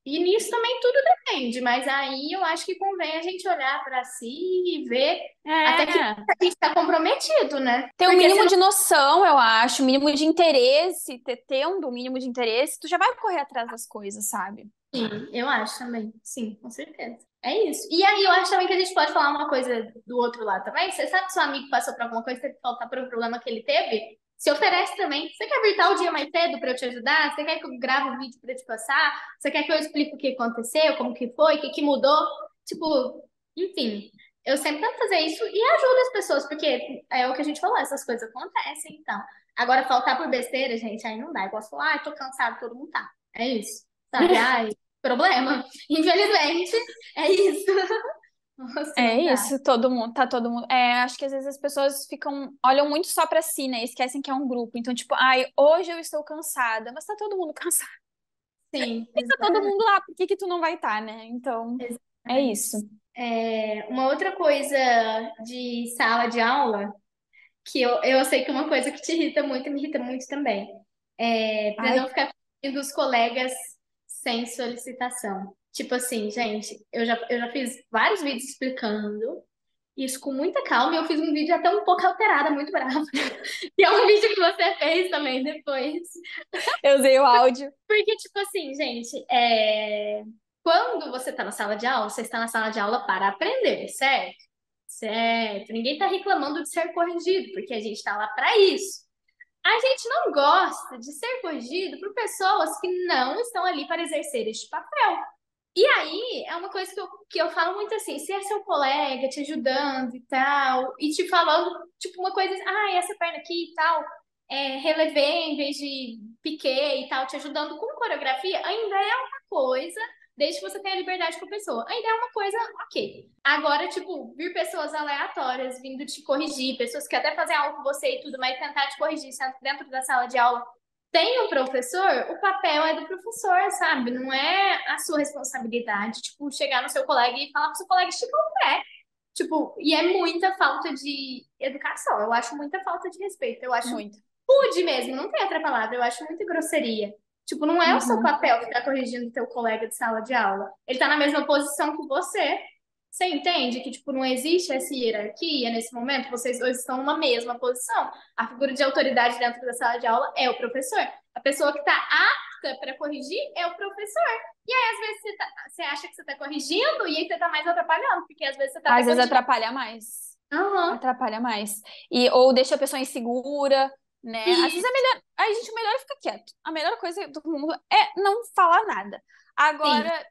E nisso também tudo depende, mas aí eu acho que convém a gente olhar para si e ver até que É. ponto a gente está comprometido, né? Ter um Porque mínimo senão de noção, eu acho, um mínimo de interesse, tendo um mínimo de interesse, tu já vai correr atrás das coisas, sabe? Sim, eu acho também. Sim, com certeza. É isso. E aí, eu acho também que a gente pode falar uma coisa do outro lado também. Você sabe que seu amigo passou por alguma coisa, teve que faltar por um problema que ele teve? Se oferece também. Você quer vir tal dia mais cedo pra eu te ajudar? Você quer que eu grave um vídeo pra te passar? Você quer que eu explique o que aconteceu, como que foi, o que que mudou? Tipo, enfim. Eu sempre tento fazer isso e ajudo as pessoas, porque é o que a gente falou, essas coisas acontecem, então. Agora, faltar por besteira, gente, aí não dá. Eu posso falar, tô cansado, todo mundo tá. É isso, sabe? Ai, problema. Infelizmente, é isso. Nossa, É não dá. isso, todo mundo. Acho que às vezes as pessoas olham muito só pra si, né? Esquecem que é um grupo. Então, tipo, ai, hoje eu estou cansada, mas tá todo mundo cansado. Sim, E tá todo exatamente. mundo lá, por que que tu não vai estar, né? Então, é Exatamente. isso. Uma outra coisa de sala de aula, que eu sei que é uma coisa que te irrita muito e me irrita muito também, para Ai, não ficar pedindo os colegas sem solicitação. Tipo assim, gente, eu já fiz vários vídeos explicando isso com muita calma e eu fiz um vídeo até um pouco alterada, muito brava. E é um vídeo que você fez também depois. eu usei o áudio. Porque, tipo assim, gente, quando você tá na sala de aula, você está na sala de aula para aprender, certo? Certo. Ninguém tá reclamando de ser corrigido, porque a gente tá lá para isso. A gente não gosta de ser corrigido por pessoas que não estão ali para exercer este papel. E aí, é uma coisa que eu falo muito assim, se é seu colega te ajudando e tal, e te falando, tipo, uma coisa, essa perna aqui e tal, relevei em vez de piquei e tal, te ajudando com coreografia, ainda é uma coisa, desde que você tenha liberdade com a pessoa, ainda é uma coisa ok. Agora, tipo, vir pessoas aleatórias vindo te corrigir, pessoas que até fazem algo com você e tudo, mas tentar te corrigir dentro da sala de aula tem o professor, o papel é do professor, sabe? Não é a sua responsabilidade, tipo, chegar no seu colega e falar pro seu colega esticar o pé. Tipo, e é muita falta de educação. Eu acho muita falta de respeito. Eu acho Muito. rude mesmo, não tem outra palavra. Eu acho muita grosseria. Tipo, não é o seu Uhum. papel ficar corrigindo o teu colega de sala de aula. Ele tá na mesma posição que você. Você entende que, tipo, não existe essa hierarquia nesse momento? Vocês dois estão numa mesma posição. A figura de autoridade dentro da sala de aula é o professor. A pessoa que está apta para corrigir é o professor. E aí, às vezes, você acha que você está corrigindo e aí você está mais atrapalhando, porque às vezes você está até Às vezes corrigindo. atrapalha mais. Aham. Atrapalha mais. Ou deixa a pessoa insegura, né? Às vezes E é melhor. Ai, gente, o melhor é ficar quieto. A melhor coisa do mundo é não falar nada. sim. Agora,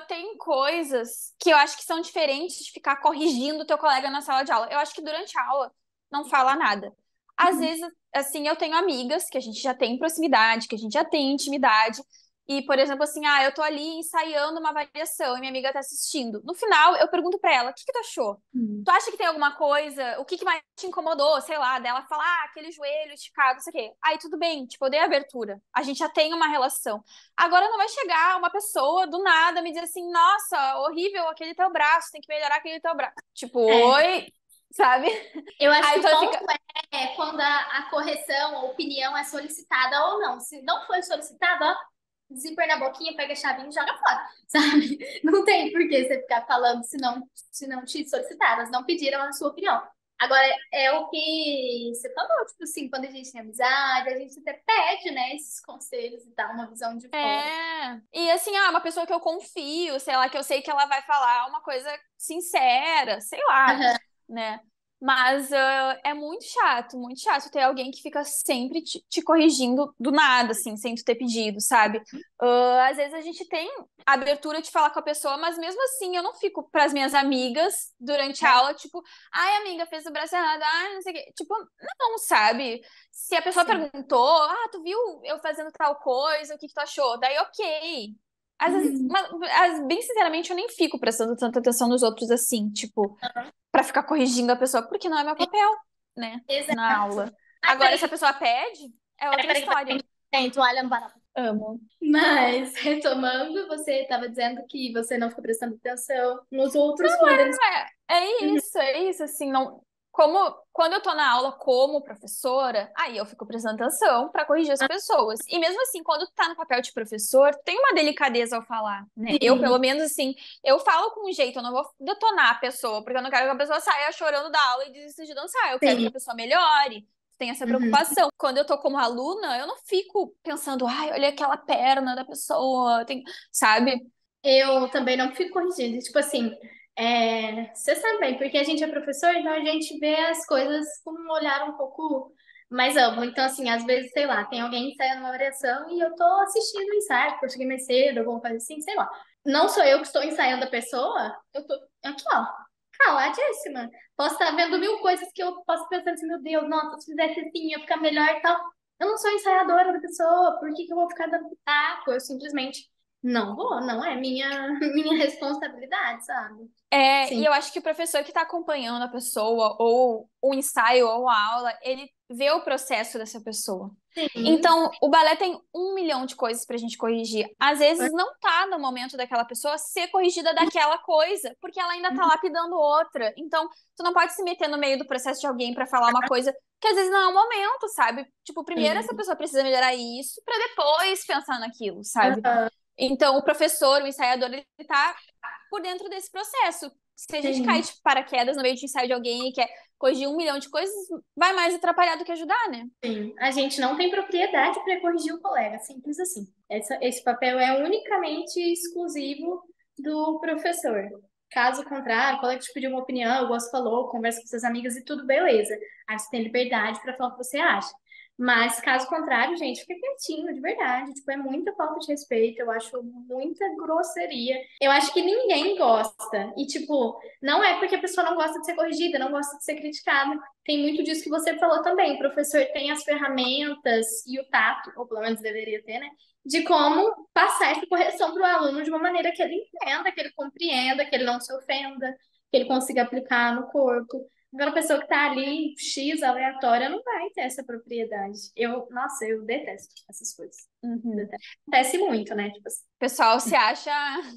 tem coisas que eu acho que são diferentes de ficar corrigindo o teu colega na sala de aula. Eu acho que durante a aula não fala nada. Às Uhum. vezes, assim, eu tenho amigas que a gente já tem proximidade, que a gente já tem intimidade. E, por exemplo, assim, eu tô ali ensaiando uma variação e minha amiga tá assistindo. No final, eu pergunto pra ela, o que que tu achou? Tu acha que tem alguma coisa? O que que mais te incomodou? Sei lá, dela falar, aquele joelho esticado, não sei o quê. Aí tudo bem, tipo, eu dei abertura. A gente já tem uma relação. Agora não vai chegar uma pessoa do nada me dizer assim, nossa, horrível aquele teu braço, tem que melhorar aquele teu braço. Tipo, É. oi, sabe? Eu acho que Aí o tu ponto fica. é quando a correção, a opinião é solicitada ou não. Se não foi solicitada, ó, zíper na boquinha, pega a chavinha e joga fora, sabe? Não tem por que você ficar falando se não te solicitaram, elas não pediram a sua opinião. Agora, é o que você falou, tipo assim, quando a gente tem amizade, a gente até pede, né, esses conselhos e tal, uma visão de fora. E assim, uma pessoa que eu confio, sei lá, que eu sei que ela vai falar uma coisa sincera, sei lá, Aham. né? Mas é muito chato ter alguém que fica sempre te corrigindo do nada, assim, sem tu ter pedido, sabe? Às vezes a gente tem a abertura de falar com a pessoa, mas mesmo assim eu não fico pras minhas amigas durante a É, aula, tipo, ai, amiga, fez o braço errado, ai, não sei o quê. Tipo, não, sabe? Se a pessoa sim. perguntou, tu viu eu fazendo tal coisa, o que que tu achou? Daí, ok. Às vezes, Uhum. bem sinceramente, eu nem fico prestando tanta atenção nos outros assim, tipo, pra ficar corrigindo a pessoa, porque não é meu papel, né, na Exato. aula. Ai, Agora, peraí, se a pessoa pede, é outra peraí, história. tem toalha no varal. Amo. Mas, retomando, você estava dizendo que você não ficou prestando atenção nos outros quando eles. Uhum. É isso, assim, não. Quando eu tô na aula como professora, aí eu fico prestando atenção pra corrigir as pessoas. E mesmo assim, quando tu tá no papel de professor, tem uma delicadeza ao falar, né? Eu, Sim, pelo menos, assim, eu falo com um jeito, eu não vou detonar a pessoa, porque eu não quero que a pessoa saia chorando da aula e desista de dançar. Eu quero que a sim. pessoa melhore, tem essa Uhum. preocupação. Quando eu tô como aluna, eu não fico pensando, ai, olha aquela perna da pessoa, sabe? Eu também não fico corrigindo. Tipo assim, você sabe bem, porque a gente é professor, então a gente vê as coisas com um olhar um pouco mais amplo. Então, assim, às vezes, sei lá, tem alguém ensaiando uma variação e eu tô assistindo o ensaio, porque eu cheguei mais cedo, alguma coisa assim, sei lá. Não sou eu que estou ensaiando a pessoa, eu tô aqui, ó, caladíssima. Posso estar vendo mil coisas que eu posso pensar assim, meu Deus, nossa, se fizesse assim ia ficar melhor e tal. Eu não sou ensaiadora da pessoa, por que que eu vou ficar dando pitaco? Eu simplesmente não vou, não é minha, minha responsabilidade, sabe? E Sim. eu acho que o professor que está acompanhando a pessoa, ou o ensaio, ou a aula, ele vê o processo dessa pessoa. Sim. Então, o balé tem 1 milhão de coisas pra gente corrigir. Às vezes não tá no momento daquela pessoa ser corrigida daquela coisa, porque ela ainda tá lapidando outra. Então, tu não pode se meter no meio do processo de alguém pra falar uma coisa que às vezes não é o momento, sabe? Tipo, primeiro essa Sim. pessoa precisa melhorar isso pra depois pensar naquilo, sabe? Aham. Então, o professor, o ensaiador, ele tá por dentro desse processo. Se a gente cai Sim. de paraquedas no meio de ensaio de alguém e quer corrigir 1 milhão de coisas, vai mais atrapalhar do que ajudar, né? Sim. A gente não tem propriedade para corrigir o colega, simples assim. Esse papel é unicamente exclusivo do professor. Caso contrário, o colega te pediu uma opinião, o Gosto falou, conversa com suas amigas e tudo beleza. Aí você tem liberdade para falar o que você acha. Mas caso contrário, gente, fica quietinho, de verdade. Tipo, é muita falta de respeito, eu acho muita grosseria. Eu acho que ninguém gosta. E, tipo, não é porque a pessoa não gosta de ser corrigida, não gosta de ser criticada. Tem muito disso que você falou também. O professor tem as ferramentas e o tato, ou pelo menos deveria ter, né? De como passar essa correção para o aluno de uma maneira que ele entenda, que ele compreenda, que ele não se ofenda, que ele consiga aplicar no corpo. Agora, a pessoa que tá ali, X, aleatória, não vai ter essa propriedade. Nossa, eu detesto essas coisas. Uhum. Detesto. Acontece muito, né? Tipo assim. O pessoal se acha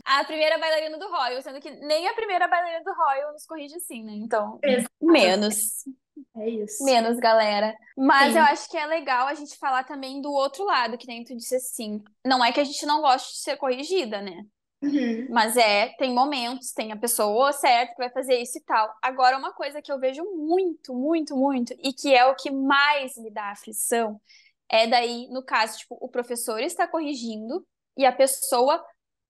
a primeira bailarina do Royal, sendo que nem a primeira bailarina do Royal nos corrige assim, né? Então, Exato. menos, É isso. menos, galera. Mas eu Sim. acho que é legal a gente falar também do outro lado, que nem tu disse assim. Não é que a gente não goste de ser corrigida, né? Uhum. Mas tem momentos, tem a pessoa certa que vai fazer isso e tal. Agora, uma coisa que eu vejo muito, muito, muito, e que é o que mais me dá aflição, é daí, no caso, tipo, o professor está corrigindo e a pessoa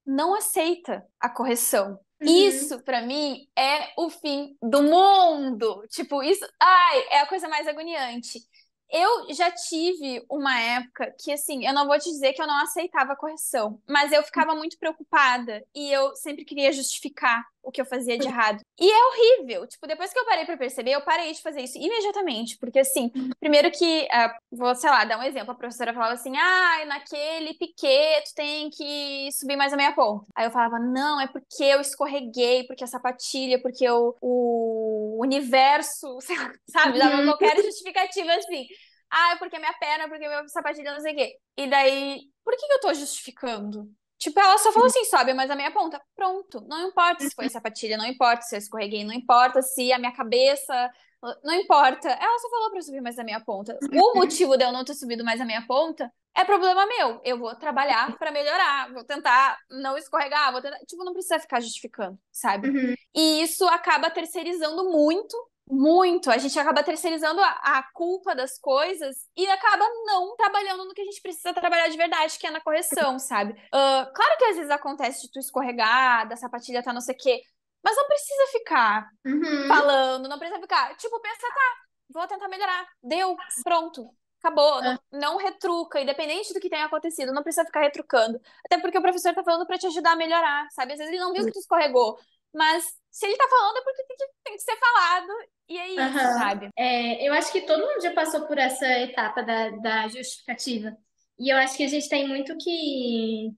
não aceita a correção. Uhum. Isso, pra mim, é o fim do mundo. Tipo, isso, ai, é a coisa mais agoniante. Eu já tive uma época que, assim, eu não vou te dizer que eu não aceitava a correção, mas eu ficava muito preocupada e eu sempre queria justificar o que eu fazia de errado. E é horrível. Tipo, depois que eu parei pra perceber, eu parei de fazer isso imediatamente, porque, assim, primeiro que, vou, sei lá, dar um exemplo, a professora falava assim, naquele piquê tu tem que subir mais a meia ponta. Aí eu falava, não, é porque eu escorreguei, porque a sapatilha, porque o universo, sei lá, sabe, dava Uhum. qualquer justificativa assim. É porque minha perna, porque minha sapatilha, não sei o quê. E daí, por que que eu tô justificando? Tipo, ela só falou assim, sobe mais a meia ponta. Pronto. Não importa se foi sapatilha, não importa se eu escorreguei, não importa se a minha cabeça. Não importa. Ela só falou pra eu subir mais a meia ponta. O motivo de eu não ter subido mais a meia ponta é problema meu. Eu vou trabalhar pra melhorar. Vou tentar não escorregar. Vou tentar... Tipo, não precisa ficar justificando, sabe? Uhum. E isso acaba terceirizando muito, muito. A gente acaba terceirizando a culpa das coisas e acaba não trabalhando no que a gente precisa trabalhar de verdade, que é na correção, sabe? Claro que às vezes acontece de tu escorregar, da sapatilha tá não sei o quê, mas não precisa ficar Uhum. falando, não precisa ficar. Tipo, pensa, tá, vou tentar melhorar. Deu, pronto. Acabou, Ah, não retruca, independente do que tenha acontecido, não precisa ficar retrucando. Até porque o professor tá falando pra te ajudar a melhorar, sabe? Às vezes ele não viu que tu escorregou, mas se ele tá falando é porque tem que ser falado, e é isso, aham. sabe? Eu acho que todo mundo já passou por essa etapa da justificativa. E eu acho que a gente tem muito que,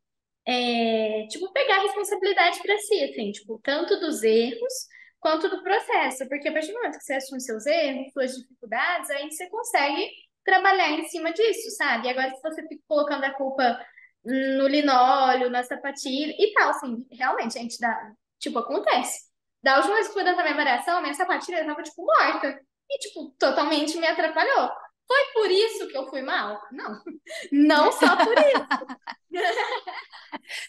tipo, pegar a responsabilidade para si, assim, tipo, tanto dos erros quanto do processo. Porque a partir do momento que você assume seus erros, suas dificuldades, aí você consegue trabalhar em cima disso, sabe? E agora, se você fica colocando a culpa no linóleo, na sapatilha e tal, assim, realmente, a gente dá, tipo, acontece. Da última vez que fui dançar minha variação, minha sapatilha tava, tipo, morta. E, tipo, totalmente me atrapalhou. Foi por isso que eu fui mal? Não. Não só por isso.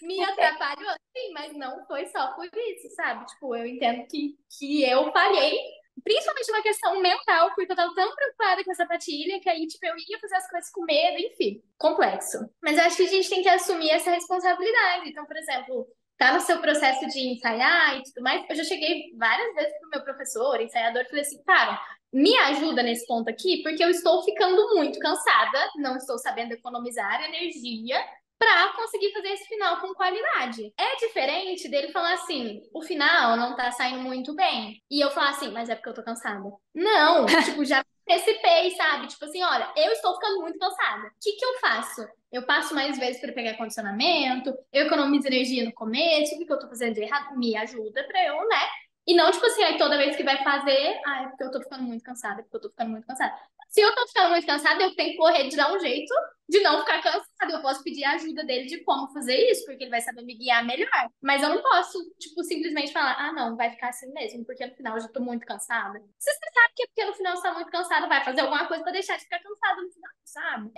Me atrapalhou, sim, mas não foi só por isso, sabe? Tipo, eu entendo que eu falhei principalmente uma questão mental, porque eu tava tão preocupada com essa sapatilha que aí, tipo, eu ia fazer as coisas com medo, enfim, complexo. Mas eu acho que a gente tem que assumir essa responsabilidade. Então, por exemplo, tá no seu processo de ensaiar e tudo mais, eu já cheguei várias vezes pro meu professor, ensaiador, e falei assim, cara, me ajuda nesse ponto aqui, porque eu estou ficando muito cansada, não estou sabendo economizar energia para conseguir fazer esse final com qualidade. É diferente dele falar assim, o final não tá saindo muito bem. E eu falar assim, mas é porque eu tô cansada. Não, tipo, já antecipei, sabe? Tipo assim, olha, eu estou ficando muito cansada. O que que eu faço? Eu passo mais vezes para pegar condicionamento, eu economizo energia no começo, o que que eu tô fazendo de errado? Me ajuda pra eu, né? E não, tipo assim, aí toda vez que vai fazer, é porque eu tô ficando muito cansada, é porque eu tô ficando muito cansada. Se eu tô ficando muito cansada, eu tenho que correr de dar um jeito de não ficar cansada. Eu posso pedir a ajuda dele de como fazer isso, porque ele vai saber me guiar melhor. Mas eu não posso, tipo, simplesmente falar, ah, não, vai ficar assim mesmo, porque no final eu já tô muito cansada. Se você sabe que é porque no final você tá muito cansada, vai fazer alguma coisa pra deixar de ficar cansada no final, sabe?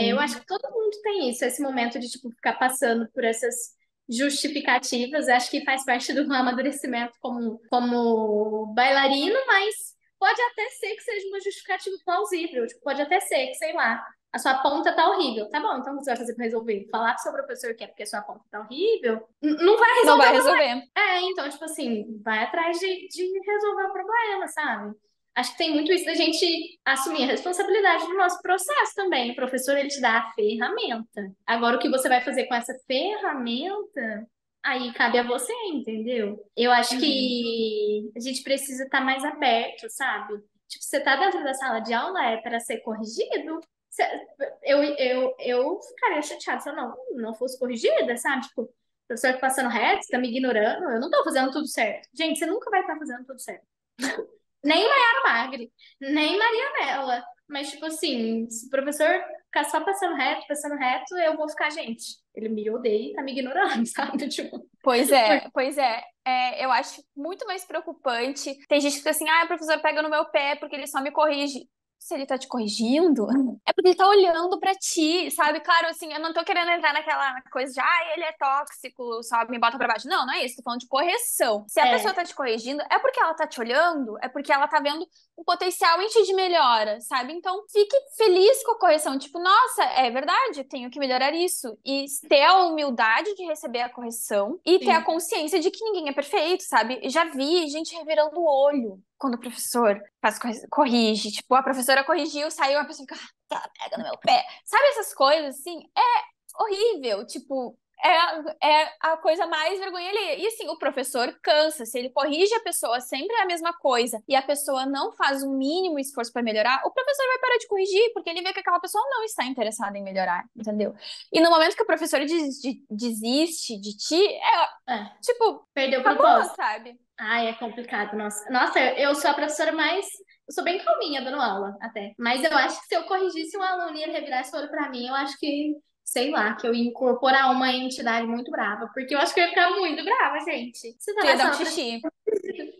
Eu acho que todo mundo tem isso, esse momento de, tipo, ficar passando por essas justificativas. Acho que faz parte do amadurecimento como bailarino, mas pode até ser que seja uma justificativa plausível. Tipo, pode até ser que, sei lá, a sua ponta tá horrível. Tá bom, então o que você vai fazer pra resolver? Falar pro seu professor que é porque a sua ponta tá horrível? Não vai Não resolver vai o problema. resolver. Então, tipo assim, vai atrás de resolver o problema, sabe? Acho que tem muito isso da gente assumir a responsabilidade do nosso processo também. O professor, ele te dá a ferramenta. Agora, o que você vai fazer com essa ferramenta, aí cabe a você, entendeu? Eu acho Uhum. que a gente precisa estar mais aberto, sabe? Tipo, você tá dentro da sala de aula, é para ser corrigido. Cê- eu ficaria chateada se eu não fosse corrigida, sabe? Tipo, o professor tá passando reto, tá me ignorando, eu não tô fazendo tudo certo. Gente, você nunca vai estar fazendo tudo certo. Nem Maiara Magri, nem Marianela. Mas, tipo assim, se o professor ficar só passando reto, eu vou ficar, gente, ele me odeia e tá me ignorando, sabe? Tipo, Pois é. Eu acho muito mais preocupante. Tem gente que fica assim, o professor pega no meu pé porque ele só me corrige. Se ele tá te corrigindo, é porque ele tá olhando pra ti, sabe? Claro, assim, eu não tô querendo entrar naquela coisa de, ele é tóxico, só me bota pra baixo. Não, não é isso, tô falando de correção. Se a pessoa é, tá te corrigindo, é porque ela tá te olhando, é porque ela tá vendo um potencial em ti de melhora, sabe? Então, fique feliz com a correção. Tipo, nossa, é verdade, tenho que melhorar isso. E ter a humildade de receber a correção e ter a sim. consciência de que ninguém é perfeito, sabe? Já vi gente revirando o olho quando o professor corrige. Tipo, a professora corrigiu, saiu, a pessoa fica, pega no meu pé. Sabe essas coisas, assim? É horrível. Tipo, é a coisa mais vergonha alheia. E assim, o professor cansa. Se ele corrige a pessoa sempre é a mesma coisa e a pessoa não faz o mínimo esforço para melhorar, o professor vai parar de corrigir, porque ele vê que aquela pessoa não está interessada em melhorar, entendeu? E no momento que o professor desiste de ti, É, tipo, perdeu o acabou, propósito. sabe? Ai, é complicado, nossa. Nossa, eu sou a professora mais. Eu sou bem calminha dando aula, até. Mas eu acho que se eu corrigisse um aluno e ele revirasse o olho pra mim, eu acho que, sei lá, que eu ia incorporar uma entidade muito brava. Porque eu acho que eu ia ficar muito brava, gente. Você tá Tu na ia dar um sala xixi. Tu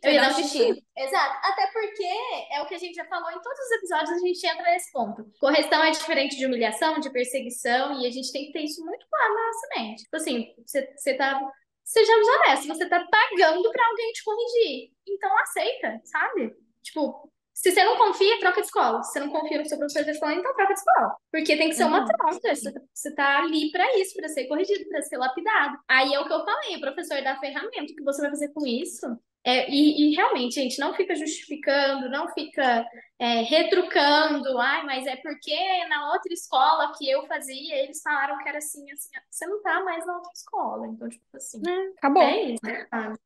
eu ia ia dar dar um um xixi. xixi. Exato. Até porque é o que a gente já falou em todos os episódios, a gente entra nesse ponto. Correção é diferente de humilhação, de perseguição, e a gente tem que ter isso muito claro na nossa mente. Tipo assim, você tá. Sejamos honestos, você tá pagando pra alguém te corrigir. Então aceita, sabe? Tipo, se você não confia, troca de escola. Se você não confia no seu professor de escola, então troca de escola. Porque tem que ser uma Uhum. troca. Você tá ali pra isso, pra ser corrigido, pra ser lapidado. Aí é o que eu falei, o professor dá a ferramenta. O que você vai fazer com isso? E realmente, gente, não fica justificando, não fica retrucando, ai, mas é porque na outra escola que eu fazia, eles falaram que era assim, assim. Você não tá mais na outra escola, então, tipo assim, Acabou. é isso, sabe?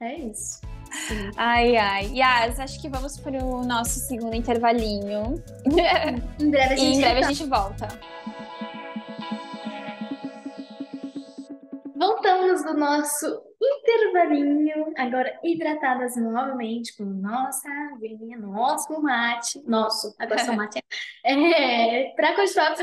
É isso. Sim. Ai, ai. Yas, acho que vamos pro nosso segundo intervalinho. Em breve a E em gente breve a retorna. gente volta. Voltamos do nosso intervalinho, agora hidratadas novamente com nossa aguinha, nosso mate, nosso, agora só mate, para continuar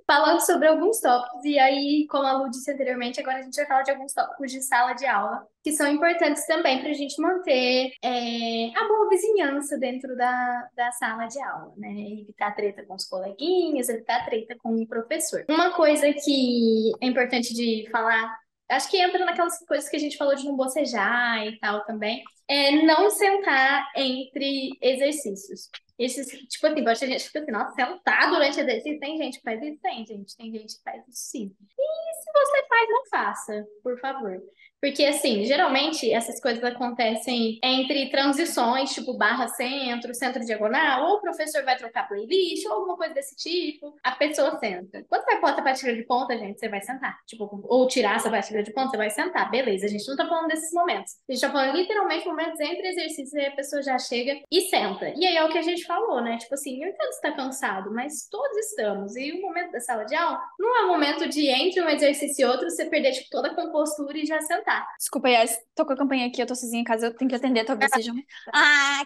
falando sobre alguns tópicos, e aí, como a Lu disse anteriormente, agora a gente vai falar de alguns tópicos de sala de aula, que são importantes também para a gente manter a boa vizinhança dentro da sala de aula, né? Evitar treta com os coleguinhas, evitar treta com o professor. Uma coisa que é importante de falar acho que entra naquelas coisas que a gente falou de não bocejar e tal também. É não sentar entre exercícios. Esses, tipo assim, pode ter gente que fica assim, nossa, sentar durante exercício, tem gente que faz isso? Tem, gente. Tem gente que faz isso sim. E se você faz, não faça, por favor. Porque, assim, geralmente essas coisas acontecem entre transições, tipo barra centro, centro diagonal, ou o professor vai trocar playlist, ou alguma coisa desse tipo, a pessoa senta. Quando vai pôr a sapatilha de ponta, gente, você vai sentar. Tipo, ou tirar a sapatilha de ponta, você vai sentar. Beleza, a gente não tá falando desses momentos. A gente tá falando literalmente momentos entre exercícios e a pessoa já chega e senta. E aí é o que a gente falou, né? Tipo assim, eu entendo que você tá cansado, mas todos estamos. E o momento da sala de aula não é o momento de entre um exercício e outro você perder, tipo, toda a compostura e já sentar. Desculpa, Yas, tocou a campainha aqui, eu tô sozinha em casa, eu tenho que atender, talvez seja. Ah,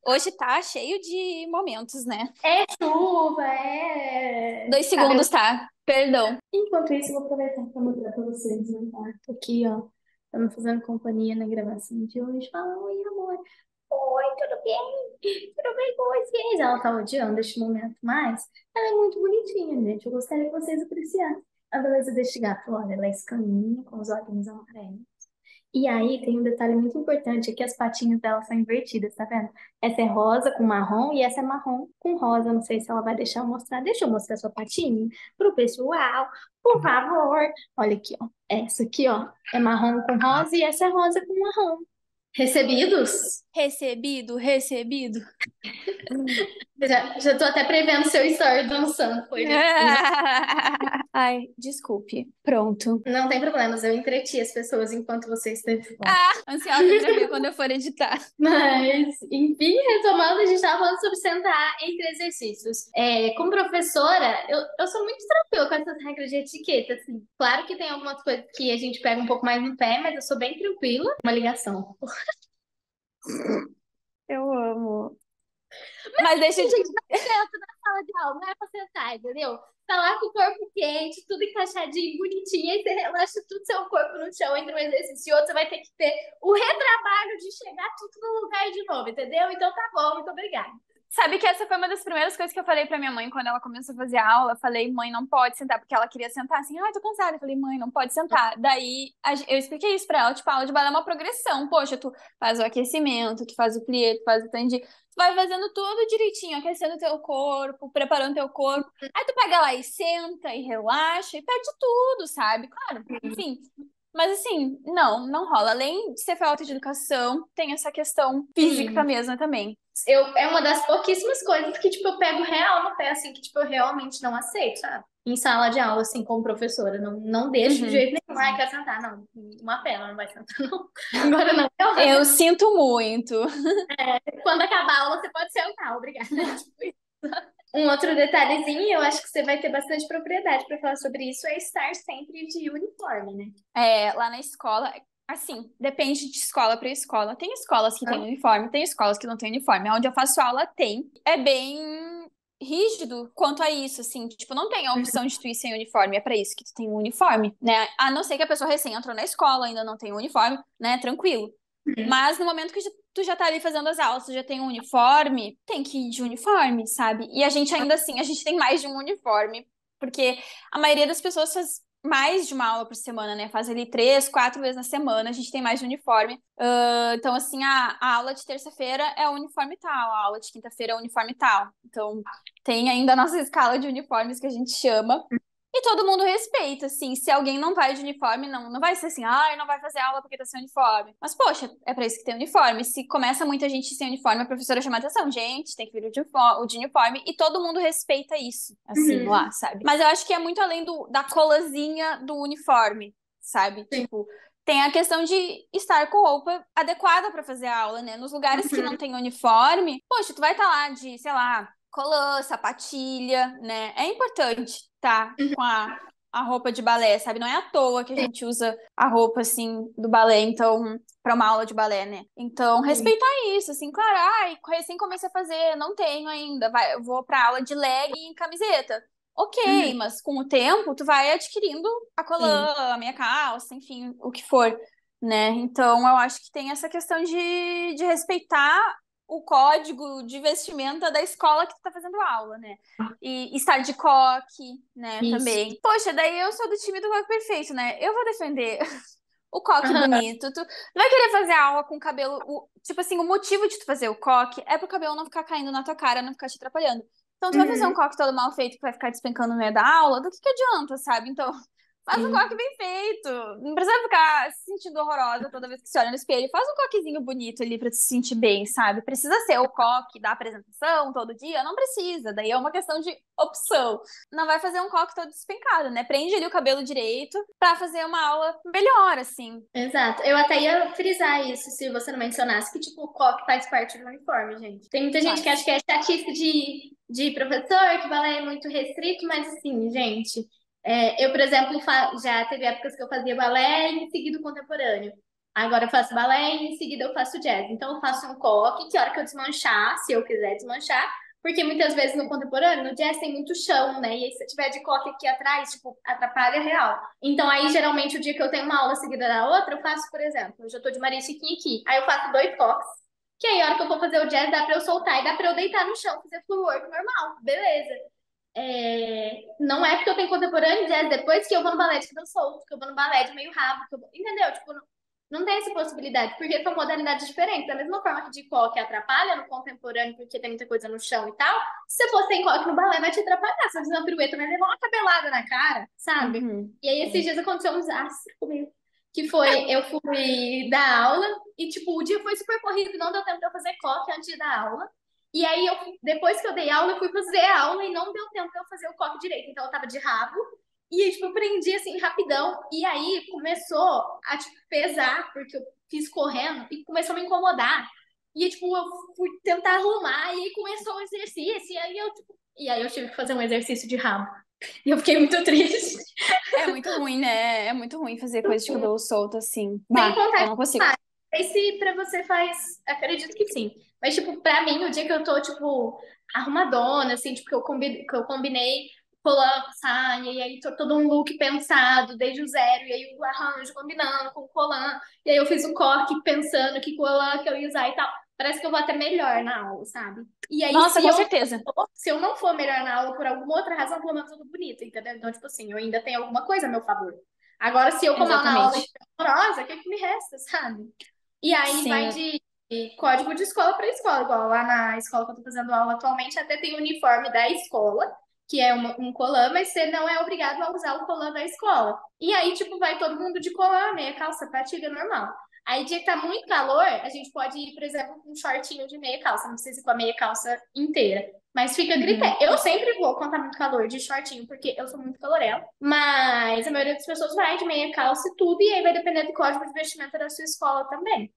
hoje tá cheio de momentos, né? É chuva, é 2 segundos, cabelo. tá? Perdão. Enquanto isso, eu vou aproveitar para mostrar para vocês, né? Tá? Tô aqui, ó. Estamos fazendo companhia na gravação de hoje. Fala, oi, amor. Oi, tudo bem? Tudo bem com vocês? Ela tá odiando este momento, mas ela é muito bonitinha, gente. Eu gostaria que vocês apreciassem a beleza deste gato. Olha, ela é escaminha, com os olhinhos amarelos. E aí tem um detalhe muito importante, é que as patinhas dela são invertidas, tá vendo? Essa é rosa com marrom e essa é marrom com rosa. Não sei se ela vai deixar eu mostrar. Deixa eu mostrar sua patinha pro pessoal, por favor. Olha aqui, ó. Essa aqui, ó, é marrom com rosa e essa é rosa com marrom. Recebidos? Recebido, recebido. Já tô até prevendo seu story dançando. Foi, né? Ai, desculpe. Pronto. Não tem problemas, eu entreti as pessoas enquanto você esteve fora. Ah, ansiosa pra ver quando eu for editar. Mas, enfim, retomando, a gente estava falando sobre sentar entre exercícios. Como professora, eu sou muito tranquila com essas regras de etiqueta, assim. Claro que tem algumas coisas que a gente pega um pouco mais no pé, mas eu sou bem tranquila. Uma ligação. Eu amo. Mas deixa eu... Gente, não senta na sala de aula, não é pra sentar, entendeu? Tá lá com o corpo quente, tudo encaixadinho, bonitinho, aí você relaxa tudo seu corpo no chão entre um exercício e outro, você vai ter que ter o retrabalho de chegar tudo no lugar de novo, entendeu? Então tá bom, muito obrigada. Sabe que essa foi uma das primeiras coisas que eu falei pra minha mãe quando ela começou a fazer aula. Eu falei, mãe, não pode sentar, porque ela queria sentar assim, ai, tô cansada. Eu falei, mãe, não pode sentar. Daí eu expliquei isso pra ela, tipo, a aula de balé é uma progressão. Poxa, tu faz o aquecimento, tu faz o plié, tu faz o tandi, tu vai fazendo tudo direitinho, aquecendo teu corpo, preparando teu corpo. Aí tu pega lá e senta e relaxa e perde tudo, sabe? Claro, enfim. Mas assim, não rola. Além de ser falta de educação, tem essa questão física Sim. mesmo também. É uma das pouquíssimas coisas que, tipo, eu pego real no pé, assim, que, tipo, eu realmente não aceito, sabe? Em sala de aula, assim, como professora. Não deixo de Uhum. jeito nenhum. Ai, quer sentar? Não. Uma pena, não vai sentar, não. Agora não. Eu sinto muito. Quando acabar a aula, você pode sentar, obrigada. Tipo isso. Um outro detalhezinho, eu acho que você vai ter bastante propriedade para falar sobre isso, é estar sempre de uniforme, né? Lá na escola, assim, depende de escola para escola. Tem escolas que têm Ah, uniforme, tem escolas que não têm uniforme. Onde eu faço aula tem. É bem rígido quanto a isso, assim, tipo, não tem a opção de tu ir sem uniforme, é para isso que tu tem um uniforme, né? A não ser que a pessoa recém entrou na escola, ainda não tem um uniforme, né? Tranquilo. Mas no momento que tu já tá ali fazendo as aulas, tu já tem um uniforme, tem que ir de uniforme, sabe? E a gente ainda assim, a gente tem mais de um uniforme, porque a maioria das pessoas faz mais de uma aula por semana, né? Faz ali 3, 4 vezes na semana, a gente tem mais de uniforme. Então, assim, a aula de terça-feira é o uniforme tal, a aula de quinta-feira é o uniforme tal. Então, tem ainda a nossa escala de uniformes que a gente chama. E todo mundo respeita, assim. Se alguém não vai de uniforme, não vai ser assim, ai, não vai fazer aula porque tá sem uniforme. Mas, poxa, é pra isso que tem uniforme. Se começa muita gente sem uniforme, a professora chama atenção. Gente, tem que vir o de uniforme. E todo mundo respeita isso, assim, lá, sabe? Mas eu acho que é muito além da colazinha do uniforme, sabe? sim. Tipo, tem a questão de estar com roupa adequada pra fazer a aula, né? Nos lugares que não tem uniforme, poxa, tu vai estar lá de, sei lá, colã, sapatilha, né? É importante tá com a roupa de balé, sabe? Não é à toa que a gente usa a roupa, assim, do balé, então, pra uma aula de balé, né? Então, Sim. respeitar isso, assim, claro, ai, recém comecei a fazer, não tenho ainda, eu vou pra aula de legging e camiseta. Ok, mas com o tempo, tu vai adquirindo a Sim. colã, a meia calça, enfim, o que for, né? Então, eu acho que tem essa questão de respeitar o código de vestimenta da escola que tu tá fazendo aula, né? E estar de coque, né, Isso. também. Poxa, daí eu sou do time do coque perfeito, né? Eu vou defender o coque Aham. bonito. Tu vai querer fazer aula com o cabelo. Tipo assim, o motivo de tu fazer o coque é pro cabelo não ficar caindo na tua cara, não ficar te atrapalhando. Então, tu vai fazer um Uhum. coque todo mal feito que vai ficar despencando no meio da aula, do que adianta, sabe? Então, faz um coque Sim. bem feito. Não precisa ficar se sentindo horrorosa toda vez que se olha no espelho. Faz um coquezinho bonito ali pra te se sentir bem, sabe? Precisa ser o coque da apresentação todo dia? Não precisa. Daí é uma questão de opção. Não vai fazer um coque todo despencado, né? Prende ali o cabelo direito pra fazer uma aula melhor, assim. Exato. Eu até ia frisar isso se você não mencionasse que, tipo, o coque faz parte do uniforme, gente. Tem muita gente que acha Faz. que é estatística de professor, que balé é muito restrito, mas assim, gente, eu, por exemplo, já teve épocas que eu fazia balé e em seguida o contemporâneo. Agora eu faço balé e em seguida eu faço jazz. Então eu faço um coque, que a hora que eu desmanchar, se eu quiser desmanchar, porque muitas vezes no contemporâneo, no jazz tem muito chão, né? E aí se eu tiver de coque aqui atrás, tipo, atrapalha real. Então, aí, geralmente, o dia que eu tenho uma aula seguida da outra, eu faço, por exemplo, hoje eu tô de Maria Chiquinha aqui. Aí eu faço 2 toques, que aí, a hora que eu for fazer o jazz, dá pra eu soltar e dá pra eu deitar no chão, fazer footwork normal, beleza. Não é porque eu tenho contemporâneo jazz depois que eu vou no balé de cabelo solto, que eu vou no balé de meio rabo, entendeu? Tipo, não tem essa possibilidade, porque são modalidades diferentes. Da mesma forma que de coque atrapalha no contemporâneo, porque tem muita coisa no chão e tal, se você for sem coque no balé, vai te atrapalhar. Se você fazer uma pirueta, vai levar uma cabelada na cara, sabe? Uhum. E aí, esses dias aconteceu um desastre comigo. Que foi, eu fui dar aula e, tipo, o dia foi super corrido, não deu tempo de eu fazer coque antes da aula. E aí, depois que eu dei aula, eu fui fazer a aula e não deu tempo de eu fazer o coque direito. Então, eu tava de rabo e, tipo, eu prendi, assim, rapidão. E aí, começou a, tipo, pesar, porque eu fiz correndo e começou a me incomodar. E, tipo, eu fui tentar arrumar e aí começou o exercício. E aí eu tive que fazer um exercício de rabo. E eu fiquei muito triste. É muito ruim, né? É muito ruim fazer coisa de cabelo solto assim. Sem Bah, contar eu que não consigo. sei se pra você faz, acredito que sim. Mas, tipo, pra mim, o dia que eu tô, tipo, arrumadona, assim, tipo, que eu combinei colando saia, e aí tô todo um look pensado desde o zero, e aí o arranjo combinando com o colan, e aí eu fiz o corte pensando que colan que eu ia usar e tal. Parece que eu vou até melhor na aula, sabe? E aí, Nossa, com certeza. se eu não for melhor na aula por alguma outra razão, pelo menos eu tô bonita, entendeu? Então, tipo assim, eu ainda tenho alguma coisa a meu favor. Agora, se eu for mal na aula e Exatamente. for horrorosa, o que que me resta, sabe? E aí vai Sim. de código de escola para escola, igual lá na escola que eu tô fazendo aula atualmente, até tem o uniforme da escola, que é um colã, mas você não é obrigado a usar o colã da escola. E aí, tipo, vai todo mundo de colã, meia calça, patilha normal. Aí, dia que tá muito calor, a gente pode ir, por exemplo, com um shortinho de meia calça, não precisa ir com a meia calça inteira. Mas fica a critério. Uhum. Eu sempre vou, quando tá muito calor, de shortinho, porque eu sou muito calorela. Mas a maioria das pessoas vai de meia calça e tudo, e aí vai depender do código de vestimenta da sua escola também.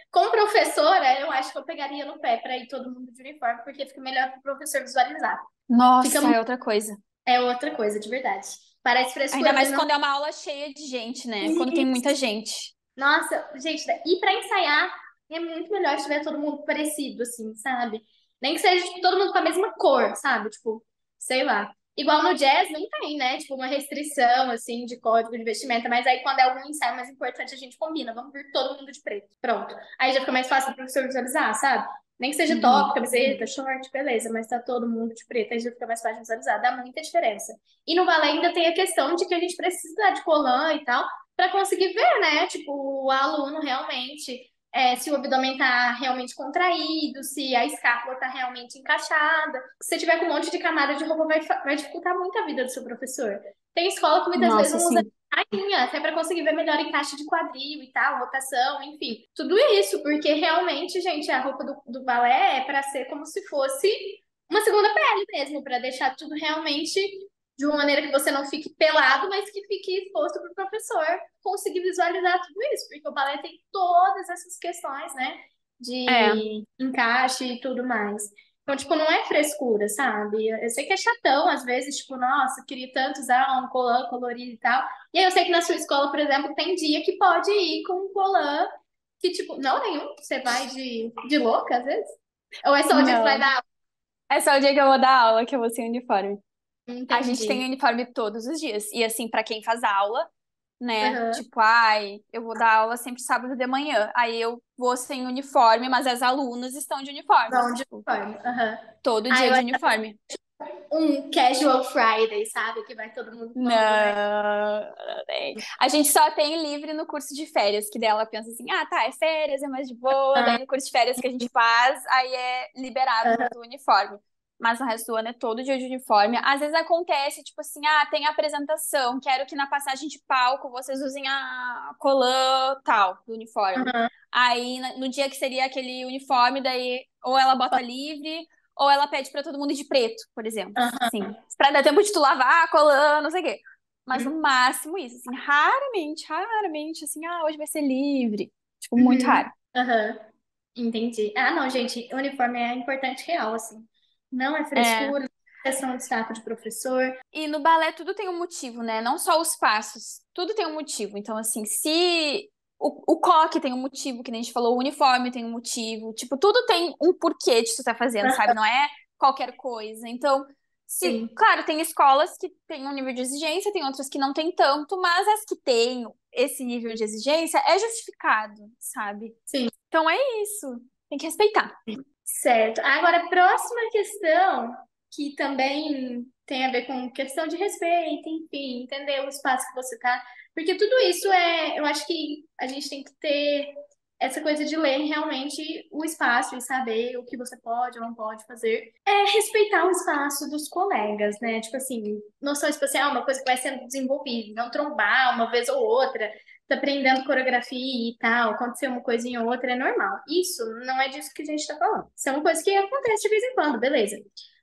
Como professora, eu acho que eu pegaria no pé para ir todo mundo de uniforme, porque fica melhor para o professor visualizar. Fica, Nossa, é outra coisa. é outra coisa, de verdade. Parece Ainda frescura, mais mas não. quando é uma aula cheia de gente, né? Quando tem muita gente. Nossa, gente, e para ensaiar é muito melhor se tiver todo mundo parecido, assim, sabe? Nem que seja, tipo, todo mundo com a mesma cor, sabe? Tipo, sei lá. Igual no jazz não tem, né? Tipo, uma restrição, assim, de código de vestimenta, mas aí quando é algum ensaio mais importante, a gente combina. Vamos vir todo mundo de preto. Pronto. Aí já fica mais fácil o professor visualizar, sabe? Nem que seja top, Uhum. camiseta, short, beleza, mas tá todo mundo de preto, aí já fica mais fácil de visualizar. Dá muita diferença. E no balé ainda tem a questão de que a gente precisa de colã e tal, para conseguir ver, né? Tipo, o aluno realmente, se o abdômen tá realmente contraído, se a escápula tá realmente encaixada. Se você tiver com um monte de camada de roupa, vai dificultar muito a vida do seu professor. Tem escola que muitas vezes Nossa, não usa sim. rainha, até para conseguir ver melhor encaixe de quadril e tal, rotação, enfim. Tudo isso, porque realmente, gente, a roupa do balé é para ser como se fosse uma segunda pele mesmo, para deixar tudo realmente de uma maneira que você não fique pelado, mas que fique exposto para o professor conseguir visualizar tudo isso, porque o balé tem todas essas questões, né, É. de encaixe e tudo mais. Então, tipo, não é frescura, sabe? Eu sei que é chatão, às vezes, tipo, nossa, queria tanto usar um colã colorido e tal. E aí eu sei que na sua escola, por exemplo, tem dia que pode ir com um colã que, tipo, não nenhum, você vai de louca, às vezes. Ou é só o dia que vai Não. dar aula? É só o dia que eu vou dar aula que eu vou sem uniforme. A gente tem Entendi. uniforme todos os dias. E assim, pra quem faz aula, né? Aham. Tipo, ai, eu vou dar aula sempre sábado de manhã. Aí eu vou sem uniforme, mas as alunas estão de uniforme. Vão de Tipo, uniforme. Aham. todo Ah, dia eu de acho uniforme. um casual Friday, sabe? Que vai todo mundo com uma boneca. Não tem. A gente só tem livre no curso de férias, que daí ela pensa assim, ah, tá, é férias, é mais de boa. Daí no curso de férias que a gente faz, aí é liberado o uso do uniforme. Mas no resto do ano é todo dia de uniforme. Às vezes acontece, tipo assim, ah, tem apresentação, quero que na passagem de palco vocês usem a colã tal do uniforme. Aham. Aí no dia que seria aquele uniforme, daí ou ela bota livre, ou ela pede pra todo mundo ir de preto, por exemplo. Aham. Sim. Pra dar tempo de tu lavar, colar, não sei o quê. Mas no Uhum. máximo isso, assim, raramente, assim, ah, hoje vai ser livre. Tipo, muito Uhum. raro. Aham. Entendi. Ah, não, gente, uniforme é importante real, assim. Não é É. frescura, não é questão de status de professor. E no balé tudo tem um motivo, né? Não só os passos, tudo tem um motivo. Então, assim, se o coque tem um motivo, que nem a gente falou, o uniforme tem um motivo, tipo, tudo tem um porquê de tu tá fazendo, sabe? Não é qualquer coisa. Então, se, Sim, claro, tem escolas que têm um nível de exigência, tem outras que não tem tanto, mas as que têm esse nível de exigência é justificado, sabe? sim. Então é isso. Tem que respeitar. Certo. Agora, a próxima questão, que também tem a ver com questão de respeito, enfim, entender o espaço que você tá. Porque tudo isso eu acho que a gente tem que ter essa coisa de ler realmente o espaço e saber o que você pode ou não pode fazer. É respeitar o espaço dos colegas, né? Tipo assim, noção espacial é uma coisa que vai sendo desenvolvida, não trombar uma vez ou outra tá aprendendo coreografia e tal, aconteceu uma coisinha ou outra, é normal. Isso não é disso que a gente tá falando. Isso é uma coisa que acontece de vez em quando, beleza.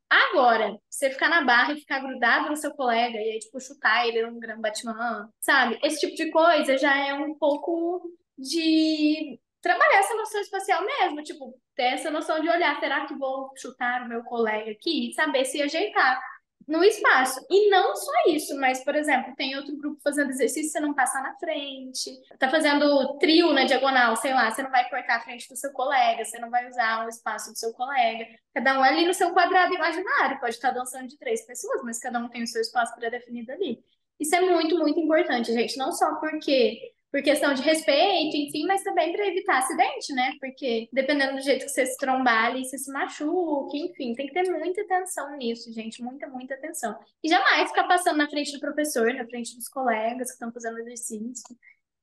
Agora, você ficar na barra e ficar grudado no seu colega e aí, tipo, chutar ele num grande Batman, sabe? Esse tipo de coisa já é um pouco de trabalhar essa noção espacial mesmo, tipo, ter essa noção de olhar, será que vou chutar o meu colega aqui? E saber se ajeitar no espaço. E não só isso, mas, por exemplo, tem outro grupo fazendo exercício, você não passa na frente. Tá fazendo trio na diagonal, sei lá, você não vai cortar a frente do seu colega, você não vai usar o espaço do seu colega. Cada um é ali no seu quadrado imaginário, pode estar dançando de três pessoas, mas cada um tem o seu espaço pré-definido ali. Isso é muito, muito importante, gente. Não só por questão de respeito, enfim, mas também para evitar acidente, né? Porque dependendo do jeito que você se trombar ali, você se machuca, enfim, tem que ter muita atenção nisso, gente, muita, muita atenção. E jamais ficar passando na frente do professor, na frente dos colegas que estão fazendo exercício.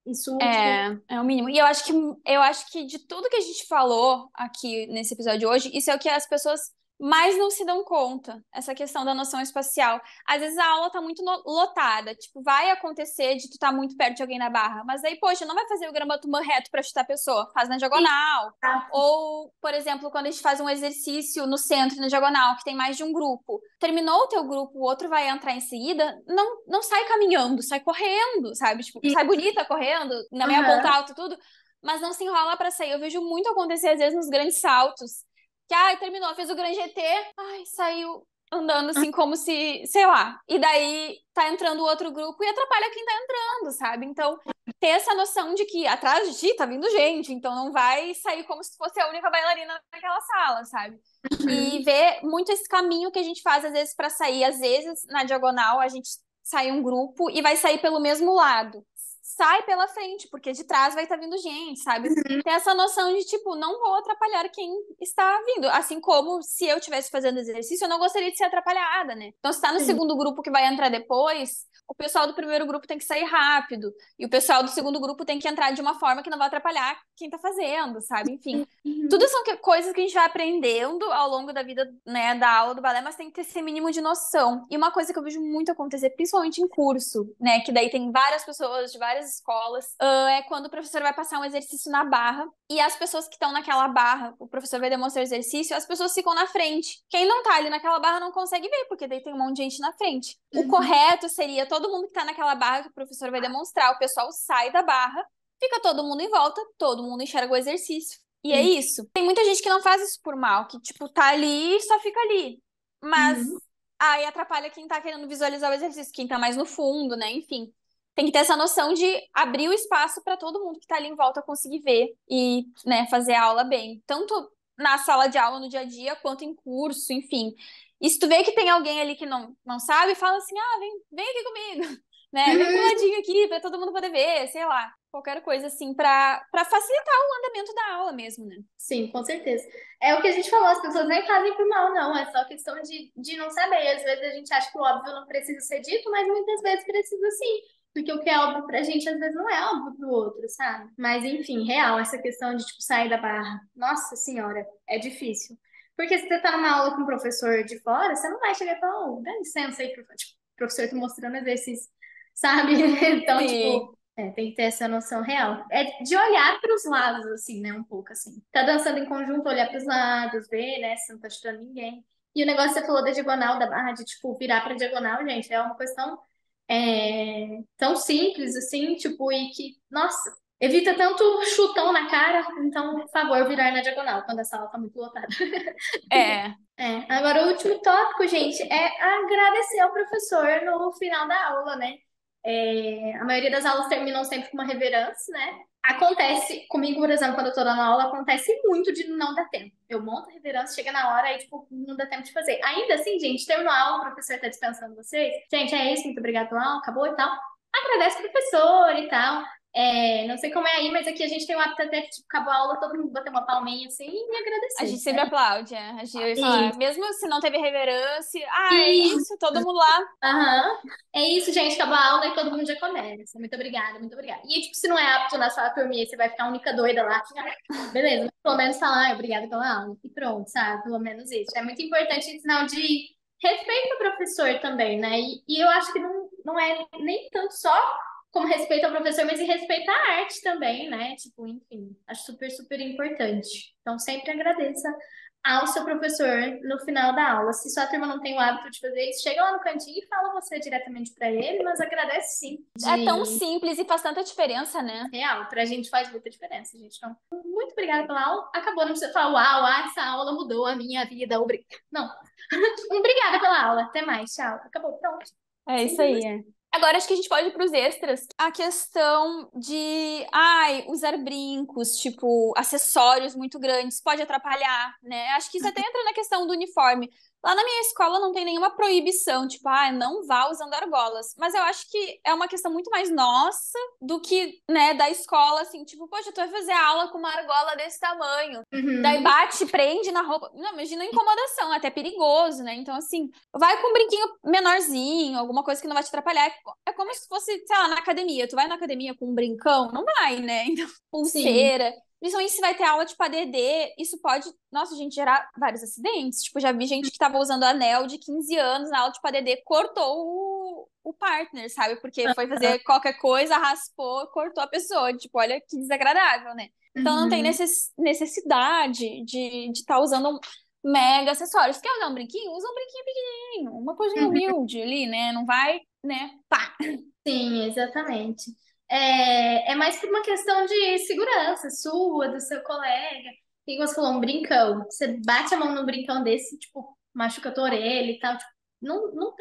Isso, tipo, É o mínimo. E eu acho que de tudo que a gente falou aqui nesse episódio hoje, isso é o que as pessoas mais não se dão conta, essa questão da noção espacial. Às vezes a aula tá muito lotada, tipo, vai acontecer de tu estar muito perto de alguém na barra, mas aí, poxa, não vai fazer o grama-tumã reto pra chutar a pessoa, faz na diagonal. Ou, por exemplo, quando a gente faz um exercício no centro, na diagonal, que tem mais de um grupo. Terminou o teu grupo, o outro vai entrar em seguida, não sai caminhando, sai correndo, sabe? Tipo, sai bonita correndo, na meia ponta aham, alta, tudo, mas não se enrola pra sair. Eu vejo muito acontecer, às vezes, nos grandes saltos. Que, ai, terminou, fez o grande GT, ai, saiu andando assim como se, sei lá. E daí tá entrando outro grupo e atrapalha quem tá entrando, sabe? Então, ter essa noção de que atrás de ti tá vindo gente, então não vai sair como se fosse a única bailarina naquela sala, sabe? E ver muito esse caminho que a gente faz às vezes pra sair, às vezes na diagonal a gente sai um grupo e vai sair pelo mesmo lado. Sai pela frente, porque de trás vai estar vindo gente, sabe? Ter essa noção de, tipo, não vou atrapalhar quem está vindo. Assim como se eu estivesse fazendo exercício, eu não gostaria de ser atrapalhada, né? Então, se tá no sim. segundo grupo que vai entrar depois, o pessoal do primeiro grupo tem que sair rápido. E o pessoal do segundo grupo tem que entrar de uma forma que não vai atrapalhar quem tá fazendo, sabe? Enfim. Tudo Uhum. são coisas que a gente vai aprendendo ao longo da vida, né, da aula do balé, mas tem que ter esse mínimo de noção. E uma coisa que eu vejo muito acontecer, principalmente em curso, né, que daí tem várias pessoas de várias escolas, é quando o professor vai passar um exercício na barra e as pessoas que estão naquela barra, o professor vai demonstrar o exercício, as pessoas ficam na frente. Quem não tá ali naquela barra não consegue ver, porque daí tem um monte de gente na frente. O Uhum. correto seria todo mundo que tá naquela barra que o professor vai demonstrar, o pessoal sai da barra, fica todo mundo em volta, todo mundo enxerga o exercício. E é Sim. isso. Tem muita gente que não faz isso por mal, que, tipo, tá ali e só fica ali. Mas Uhum. aí atrapalha quem tá querendo visualizar o exercício, quem tá mais no fundo, né? Enfim. Tem que ter essa noção de abrir o espaço para todo mundo que tá ali em volta conseguir ver e, né, fazer a aula bem. Tanto na sala de aula no dia a dia, quanto em curso, enfim. E se tu vê que tem alguém ali que não sabe, fala assim: ah, vem aqui comigo. né? Vem pro ladinho aqui pra todo mundo poder ver, sei lá. Qualquer coisa assim pra facilitar o andamento da aula mesmo, né? Sim, com certeza. É o que a gente falou, as pessoas nem fazem por mal, não. É só questão de não saber. Às vezes a gente acha que o óbvio não precisa ser dito, mas muitas vezes precisa sim. Porque o que é óbvio pra gente, às vezes não é óbvio pro outro, sabe? Mas, enfim, real, essa questão de, tipo, sair da barra. Nossa senhora, é difícil. Porque se você tá numa aula com um professor de fora, você não vai chegar e falar, oh, dá licença aí, professor. Tipo, o professor tá mostrando exercício, sabe? Então, Sim. tipo, tem que ter essa noção real. É de olhar para os lados, assim, né? Um pouco assim. Tá dançando em conjunto, olhar para os lados, ver, né? Se não tá tirando ninguém. E o negócio que você falou da diagonal, da barra de, tipo, virar pra diagonal, gente, é uma questão tão simples, assim, tipo, e que, nossa, evita tanto chutão na cara. Então, por favor, virar na diagonal quando a sala tá muito lotada. É. Agora, o último tópico, gente, é agradecer ao professor no final da aula, né? A maioria das aulas terminam sempre com uma reverência, né? Acontece, comigo, por exemplo, quando eu tô dando aula, acontece muito de não dar tempo. Eu monto a reverência, chega na hora e, tipo, não dá tempo de fazer. Ainda assim, gente, terminou a aula, o professor tá dispensando vocês. Gente, é isso, muito obrigada pela aula, acabou e tal. Agradece o professor e tal. Não sei como é aí, mas aqui a gente tem o hábito até que, tipo, acabou a aula, todo mundo bater uma palminha assim e A agradecer. gente sempre aplaude, é. Eu ia falar, Isso. mesmo se não teve reverência, é Isso. isso, todo mundo lá. Aham. É isso, gente. Acabou a aula e todo mundo já começa. Muito obrigada, muito obrigada. E, tipo, se não é apto na sua turminha, você vai ficar a única doida lá. Beleza, mas pelo menos falar, obrigada pela aula. E pronto, sabe? Pelo menos isso. É muito importante esse sinal de respeito ao professor também, né? E eu acho que não é nem tanto só como respeito ao professor, mas em respeito à arte também, né? Tipo, enfim, acho super, super importante. Então, sempre agradeça ao seu professor no final da aula. Se sua turma não tem o hábito de fazer isso, chega lá no cantinho e fala você diretamente para ele, mas agradece sim. É tão De simples e faz tanta diferença, né? real, pra gente faz muita diferença, gente. Então, muito obrigada pela aula. Acabou, não precisa falar, uau, essa aula mudou a minha vida. Não. Obrigada pela aula. Até mais. Tchau. Acabou. Pronto. É isso Simples aí, assim. é. Agora acho que a gente pode ir para os extras. A questão de, usar brincos, tipo, acessórios muito grandes, pode atrapalhar, né? Acho que isso até entra na questão do uniforme. Lá na minha escola não tem nenhuma proibição, tipo, não vá usando argolas. Mas eu acho que é uma questão muito mais nossa do que, né, da escola, assim, tipo, poxa, tu vai fazer aula com uma argola desse tamanho. Daí Uhum. bate, prende na roupa. Não, imagina a incomodação, é até perigoso, né? Então, assim, vai com um brinquinho menorzinho, alguma coisa que não vai te atrapalhar. É como se fosse, sei lá, na academia. Tu vai na academia com um brincão? Não vai, né? Então, Sim. pulseira. Principalmente se vai ter aula tipo ADD, isso pode, nossa, gente, gerar vários acidentes. Tipo, já vi gente que tava usando anel de 15 anos na aula tipo ADD, cortou o partner, sabe? Porque foi fazer qualquer coisa, raspou, cortou a pessoa. Tipo, olha que desagradável, né? Então não tem Uhum. necessidade de estar usando mega acessórios. Quer usar um brinquinho? Usa um brinquinho pequenininho, uma coisinha Uhum. humilde ali, né? Não vai, né? Pá! Sim, exatamente. É mais por uma questão de segurança sua, do seu colega. E você falou, um brincão. Você bate a mão num brincão desse, tipo, machuca a tua orelha e tal. Tipo, não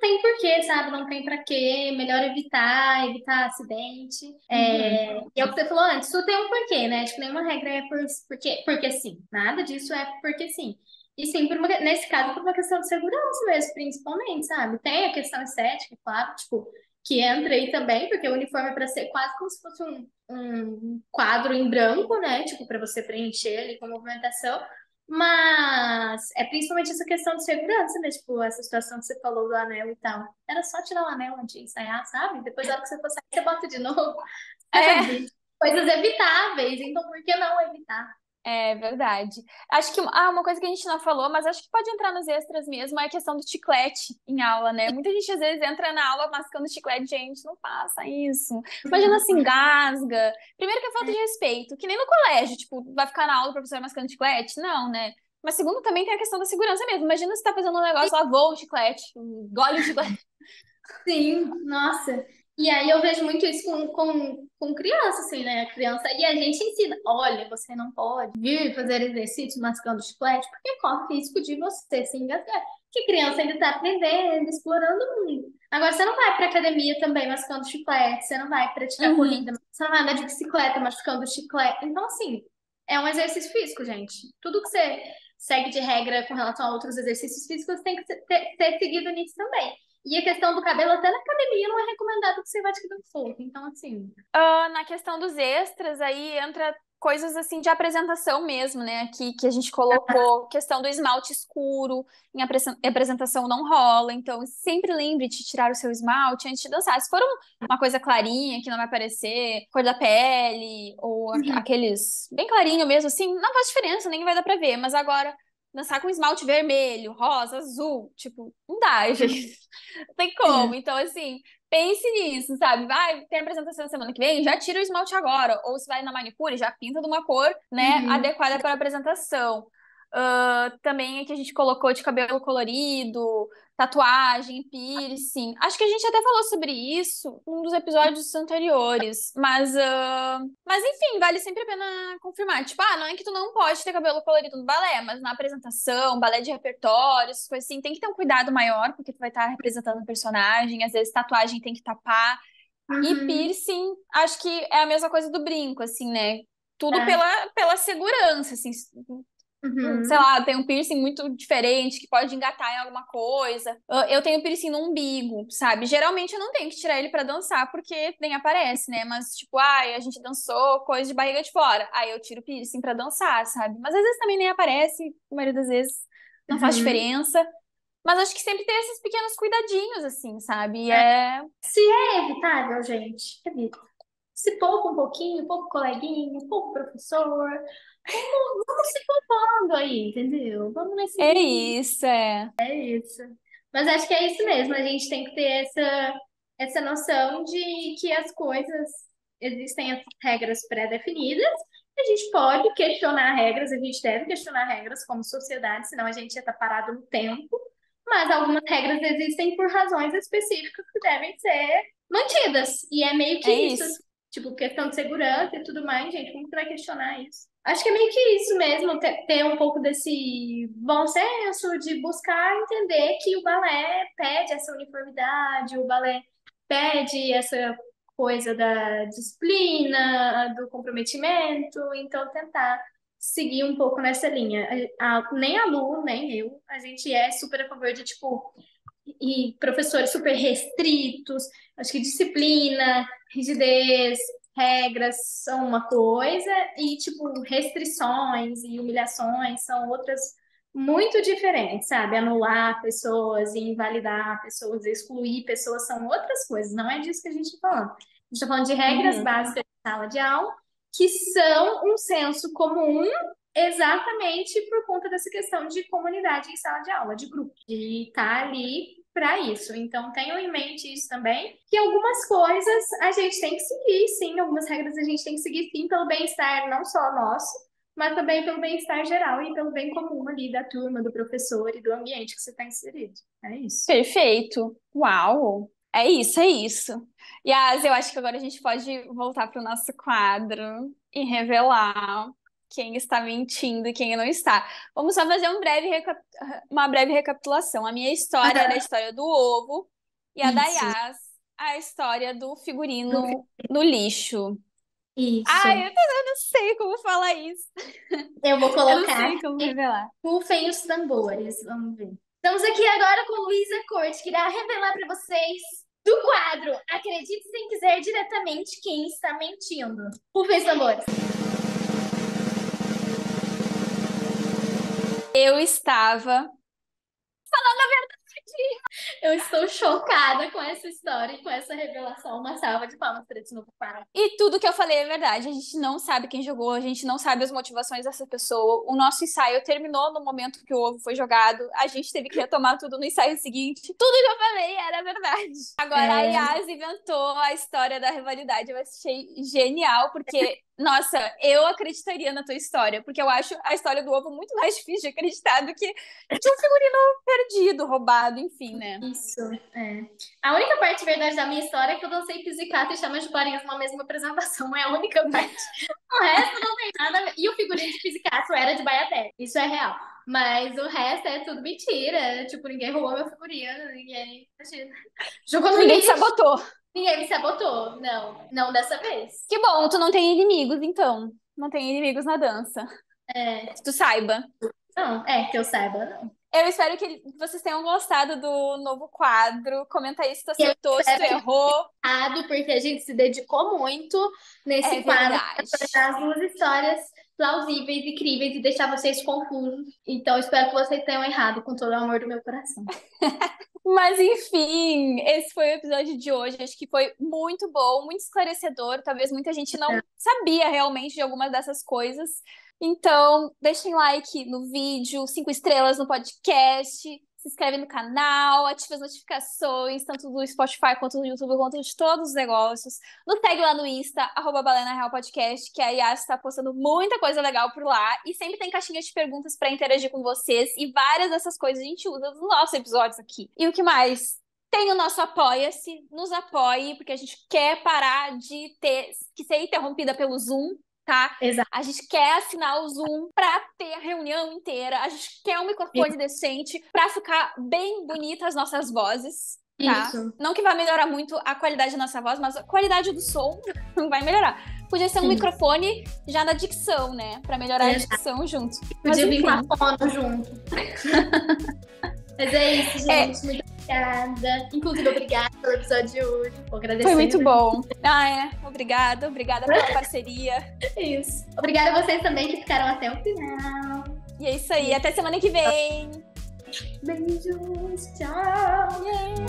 tem porquê, sabe? Não tem pra quê. Melhor evitar acidente. Uhum. E é o que você falou antes, tudo tem um porquê, né? Tipo, nenhuma regra é porque sim. Nada disso é porque sim. E sim, nesse caso, por uma questão de segurança mesmo, principalmente, sabe? Tem a questão estética, claro, tipo, que entra aí também, porque o uniforme é para ser quase como se fosse um quadro em branco, né? Tipo, para você preencher ali com a movimentação. Mas é principalmente essa questão de segurança, né? Tipo, essa situação que você falou do anel e tal. Era só tirar o anel antes de ensaiar, sabe? Depois, na hora que você for sair, você bota de novo, É, sabe? Coisas evitáveis, então por que não evitar? é verdade. Acho que uma coisa que a gente não falou, mas acho que pode entrar nos extras mesmo, é a questão do chiclete em aula, né? Muita gente às vezes entra na aula mascando chiclete, gente, não faça isso. Imagina se engasga. Primeiro que é falta de respeito, que nem no colégio, tipo, vai ficar na aula o professor mascando chiclete? Não, né? Mas segundo, também tem a questão da segurança mesmo. Imagina se tá fazendo um negócio, lá voa um chiclete, engole o chiclete. Sim, nossa. E aí eu vejo muito isso com criança, assim, né? A criança, e a gente ensina, olha, você não pode vir fazer exercício mascando chiclete, porque corre risco de você se engasgar. Que criança ainda está aprendendo, explorando o mundo. Agora, você não vai para academia também mascando chiclete, você não vai praticar Uhum. corrida, você não vai andar de bicicleta mascando chiclete. Então, assim, é um exercício físico, gente. Tudo que você segue de regra com relação a outros exercícios físicos tem que ter seguido nisso também. E a questão do cabelo, até na academia, não é recomendado que você vá de cabelo solto. Então, assim. Na questão dos extras, aí entra coisas assim de apresentação mesmo, né? Aqui que a gente colocou questão do esmalte escuro, em apresentação não rola, então sempre lembre de tirar o seu esmalte antes de dançar. Se for uma coisa clarinha que não vai aparecer, cor da pele, ou Uhum. aqueles bem clarinho mesmo, assim, não faz diferença, nem vai dar pra ver. Mas agora, dançar com esmalte vermelho, rosa, azul, tipo, não dá, gente. Não tem Sim. como. Então, assim. Pense nisso, sabe? Vai, tem apresentação semana que vem, já tira o esmalte agora. Ou se vai na manicure, já pinta de uma cor, né, Uhum. adequada para a apresentação. Também aqui a gente colocou de cabelo colorido, tatuagem, piercing. Acho que a gente até falou sobre isso num dos episódios anteriores. Mas enfim, vale sempre a pena confirmar. Tipo, não é que tu não pode ter cabelo colorido no balé, mas na apresentação, balé de repertório, essas coisas assim, tem que ter um cuidado maior, porque tu vai estar representando um personagem, às vezes tatuagem tem que tapar. E Uhum. piercing, acho que é a mesma coisa do brinco, assim, né? Tudo É. pela segurança, assim. Sei Uhum. lá, tem um piercing muito diferente que pode engatar em alguma coisa. Eu tenho piercing no umbigo, sabe? Geralmente eu não tenho que tirar ele pra dançar porque nem aparece, né? Mas tipo, ai, a gente dançou coisa de barriga de fora. Aí eu tiro o piercing pra dançar, sabe? Mas às vezes também nem aparece, a maioria das vezes não faz Uhum. diferença. Mas acho que sempre tem esses pequenos cuidadinhos, assim, sabe? E É. é. Se é evitável, gente, evita. Se poupa um pouquinho, pouco coleguinha, pouco professor. Vamos se poupando aí, entendeu? Vamos nesse É ritmo. isso, é. É isso. Mas acho que é isso mesmo. A gente tem que ter essa noção de que as coisas existem as regras pré-definidas. A gente pode questionar regras, a gente deve questionar regras como sociedade, senão a gente ia estar parado no tempo. Mas algumas regras existem por razões específicas que devem ser mantidas. E é meio que É isso. isso. Tipo, questão de segurança e tudo mais, gente. Como que vai questionar isso? Acho que é meio que isso mesmo, ter um pouco desse bom senso de buscar entender que o balé pede essa uniformidade, o balé pede essa coisa da disciplina, do comprometimento, então tentar seguir um pouco nessa linha. Nem a Lu, nem eu, a gente é super a favor de, tipo, e professores super restritos. Acho que disciplina, rigidez, regras são uma coisa e, tipo, restrições e humilhações são outras muito diferentes, sabe? Anular pessoas, invalidar pessoas, excluir pessoas são outras coisas, não é disso que a gente está falando. A gente está falando de regras Uhum. básicas de sala de aula que são um senso comum exatamente por conta dessa questão de comunidade em sala de aula, de grupo, de estar ali para isso. Então, tenham em mente isso também, que algumas coisas a gente tem que seguir, sim, algumas regras a gente tem que seguir, sim, pelo bem-estar não só nosso, mas também pelo bem-estar geral e pelo bem comum ali da turma, do professor e do ambiente que você está inserido. É isso. Perfeito. Uau! É isso, é isso. Yas, eu acho que agora a gente pode voltar para o nosso quadro e revelar quem está mentindo e quem não está. Vamos só fazer uma breve recapitulação. A minha história era a história do ovo e a da Isso, Yas, a história do figurino no lixo. Ai, isso. eu não sei como falar isso. Eu vou Eu não colocar sei como aqui, revelar. rufem os tambores, vamos ver. Estamos aqui agora com Luísa Corte, que irá revelar para vocês do quadro Acredite Sem Quiser diretamente quem está mentindo. Rufem os tambores. Eu estava. Eu estou chocada com essa história e com essa revelação. Uma salva de palmas para esse novo quadro. E tudo que eu falei é verdade. A gente não sabe quem jogou, a gente não sabe as motivações dessa pessoa. O nosso ensaio terminou no momento que o ovo foi jogado. A gente teve que retomar tudo no ensaio seguinte. Tudo que eu falei era verdade. Agora a É, Yas inventou a história da rivalidade. Eu achei genial, porque, nossa, eu acreditaria na tua história, porque eu acho a história do ovo muito mais difícil de acreditar do que de um figurino perdido, roubado, enfim, né? isso, é. A única parte verdade da minha história é que eu dancei pizzicato e chamas de parinhas numa mesma apresentação. É a única parte. O resto não tem nada a ver. E o figurino de pizzicato era de Baiaté. Isso é real. Mas o resto é tudo mentira. Tipo, ninguém roubou meu figurino, ninguém. Imagina. Jogou no Ninguém te lixo. sabotou. Ninguém me sabotou. Não, não dessa vez. Que bom, tu não tem inimigos, então. Não tem inimigos na dança. É, Que tu saiba. não, é que eu saiba, não. Eu espero que vocês tenham gostado do novo quadro. Comenta aí se tu acertou, se tu errou. Porque a gente se dedicou muito nesse É quadro verdade. para as duas histórias plausíveis e críveis e deixar vocês confusos. Então, espero que vocês tenham errado com todo o amor do meu coração. Mas enfim, esse foi o episódio de hoje. Acho que foi muito bom, muito esclarecedor. Talvez muita gente não sabia realmente de algumas dessas coisas. Então, deixem like no vídeo, 5 estrelas no podcast, se inscreve no canal, ativa as notificações, tanto do Spotify quanto do YouTube, quanto de todos os negócios. Nos segue lá no Insta, @BalenaRealPodcast, que a Yas está postando muita coisa legal por lá. E sempre tem caixinha de perguntas para interagir com vocês. E várias dessas coisas a gente usa nos nossos episódios aqui. E o que mais? Tem o nosso Apoia-se, nos apoie, porque a gente quer parar de ser interrompida pelo Zoom. Tá? Exato. A gente quer assinar o Zoom pra ter a reunião inteira. A gente quer um microfone decente pra ficar bem bonita as nossas vozes, tá? Isso. Não que vai melhorar muito a qualidade da nossa voz, mas a qualidade do som não vai melhorar. Podia ser um microfone já na dicção, né? Pra melhorar a dicção junto. Podia vir com a fono junto. Mas é isso, gente. Muito obrigada. Inclusive, obrigada pelo episódio de hoje. Vou agradecer. Foi muito bom. Obrigada pela parceria. Isso. Obrigada a vocês também que ficaram até o final. E é isso aí. Até semana que vem. Beijos. Tchau. Yeah.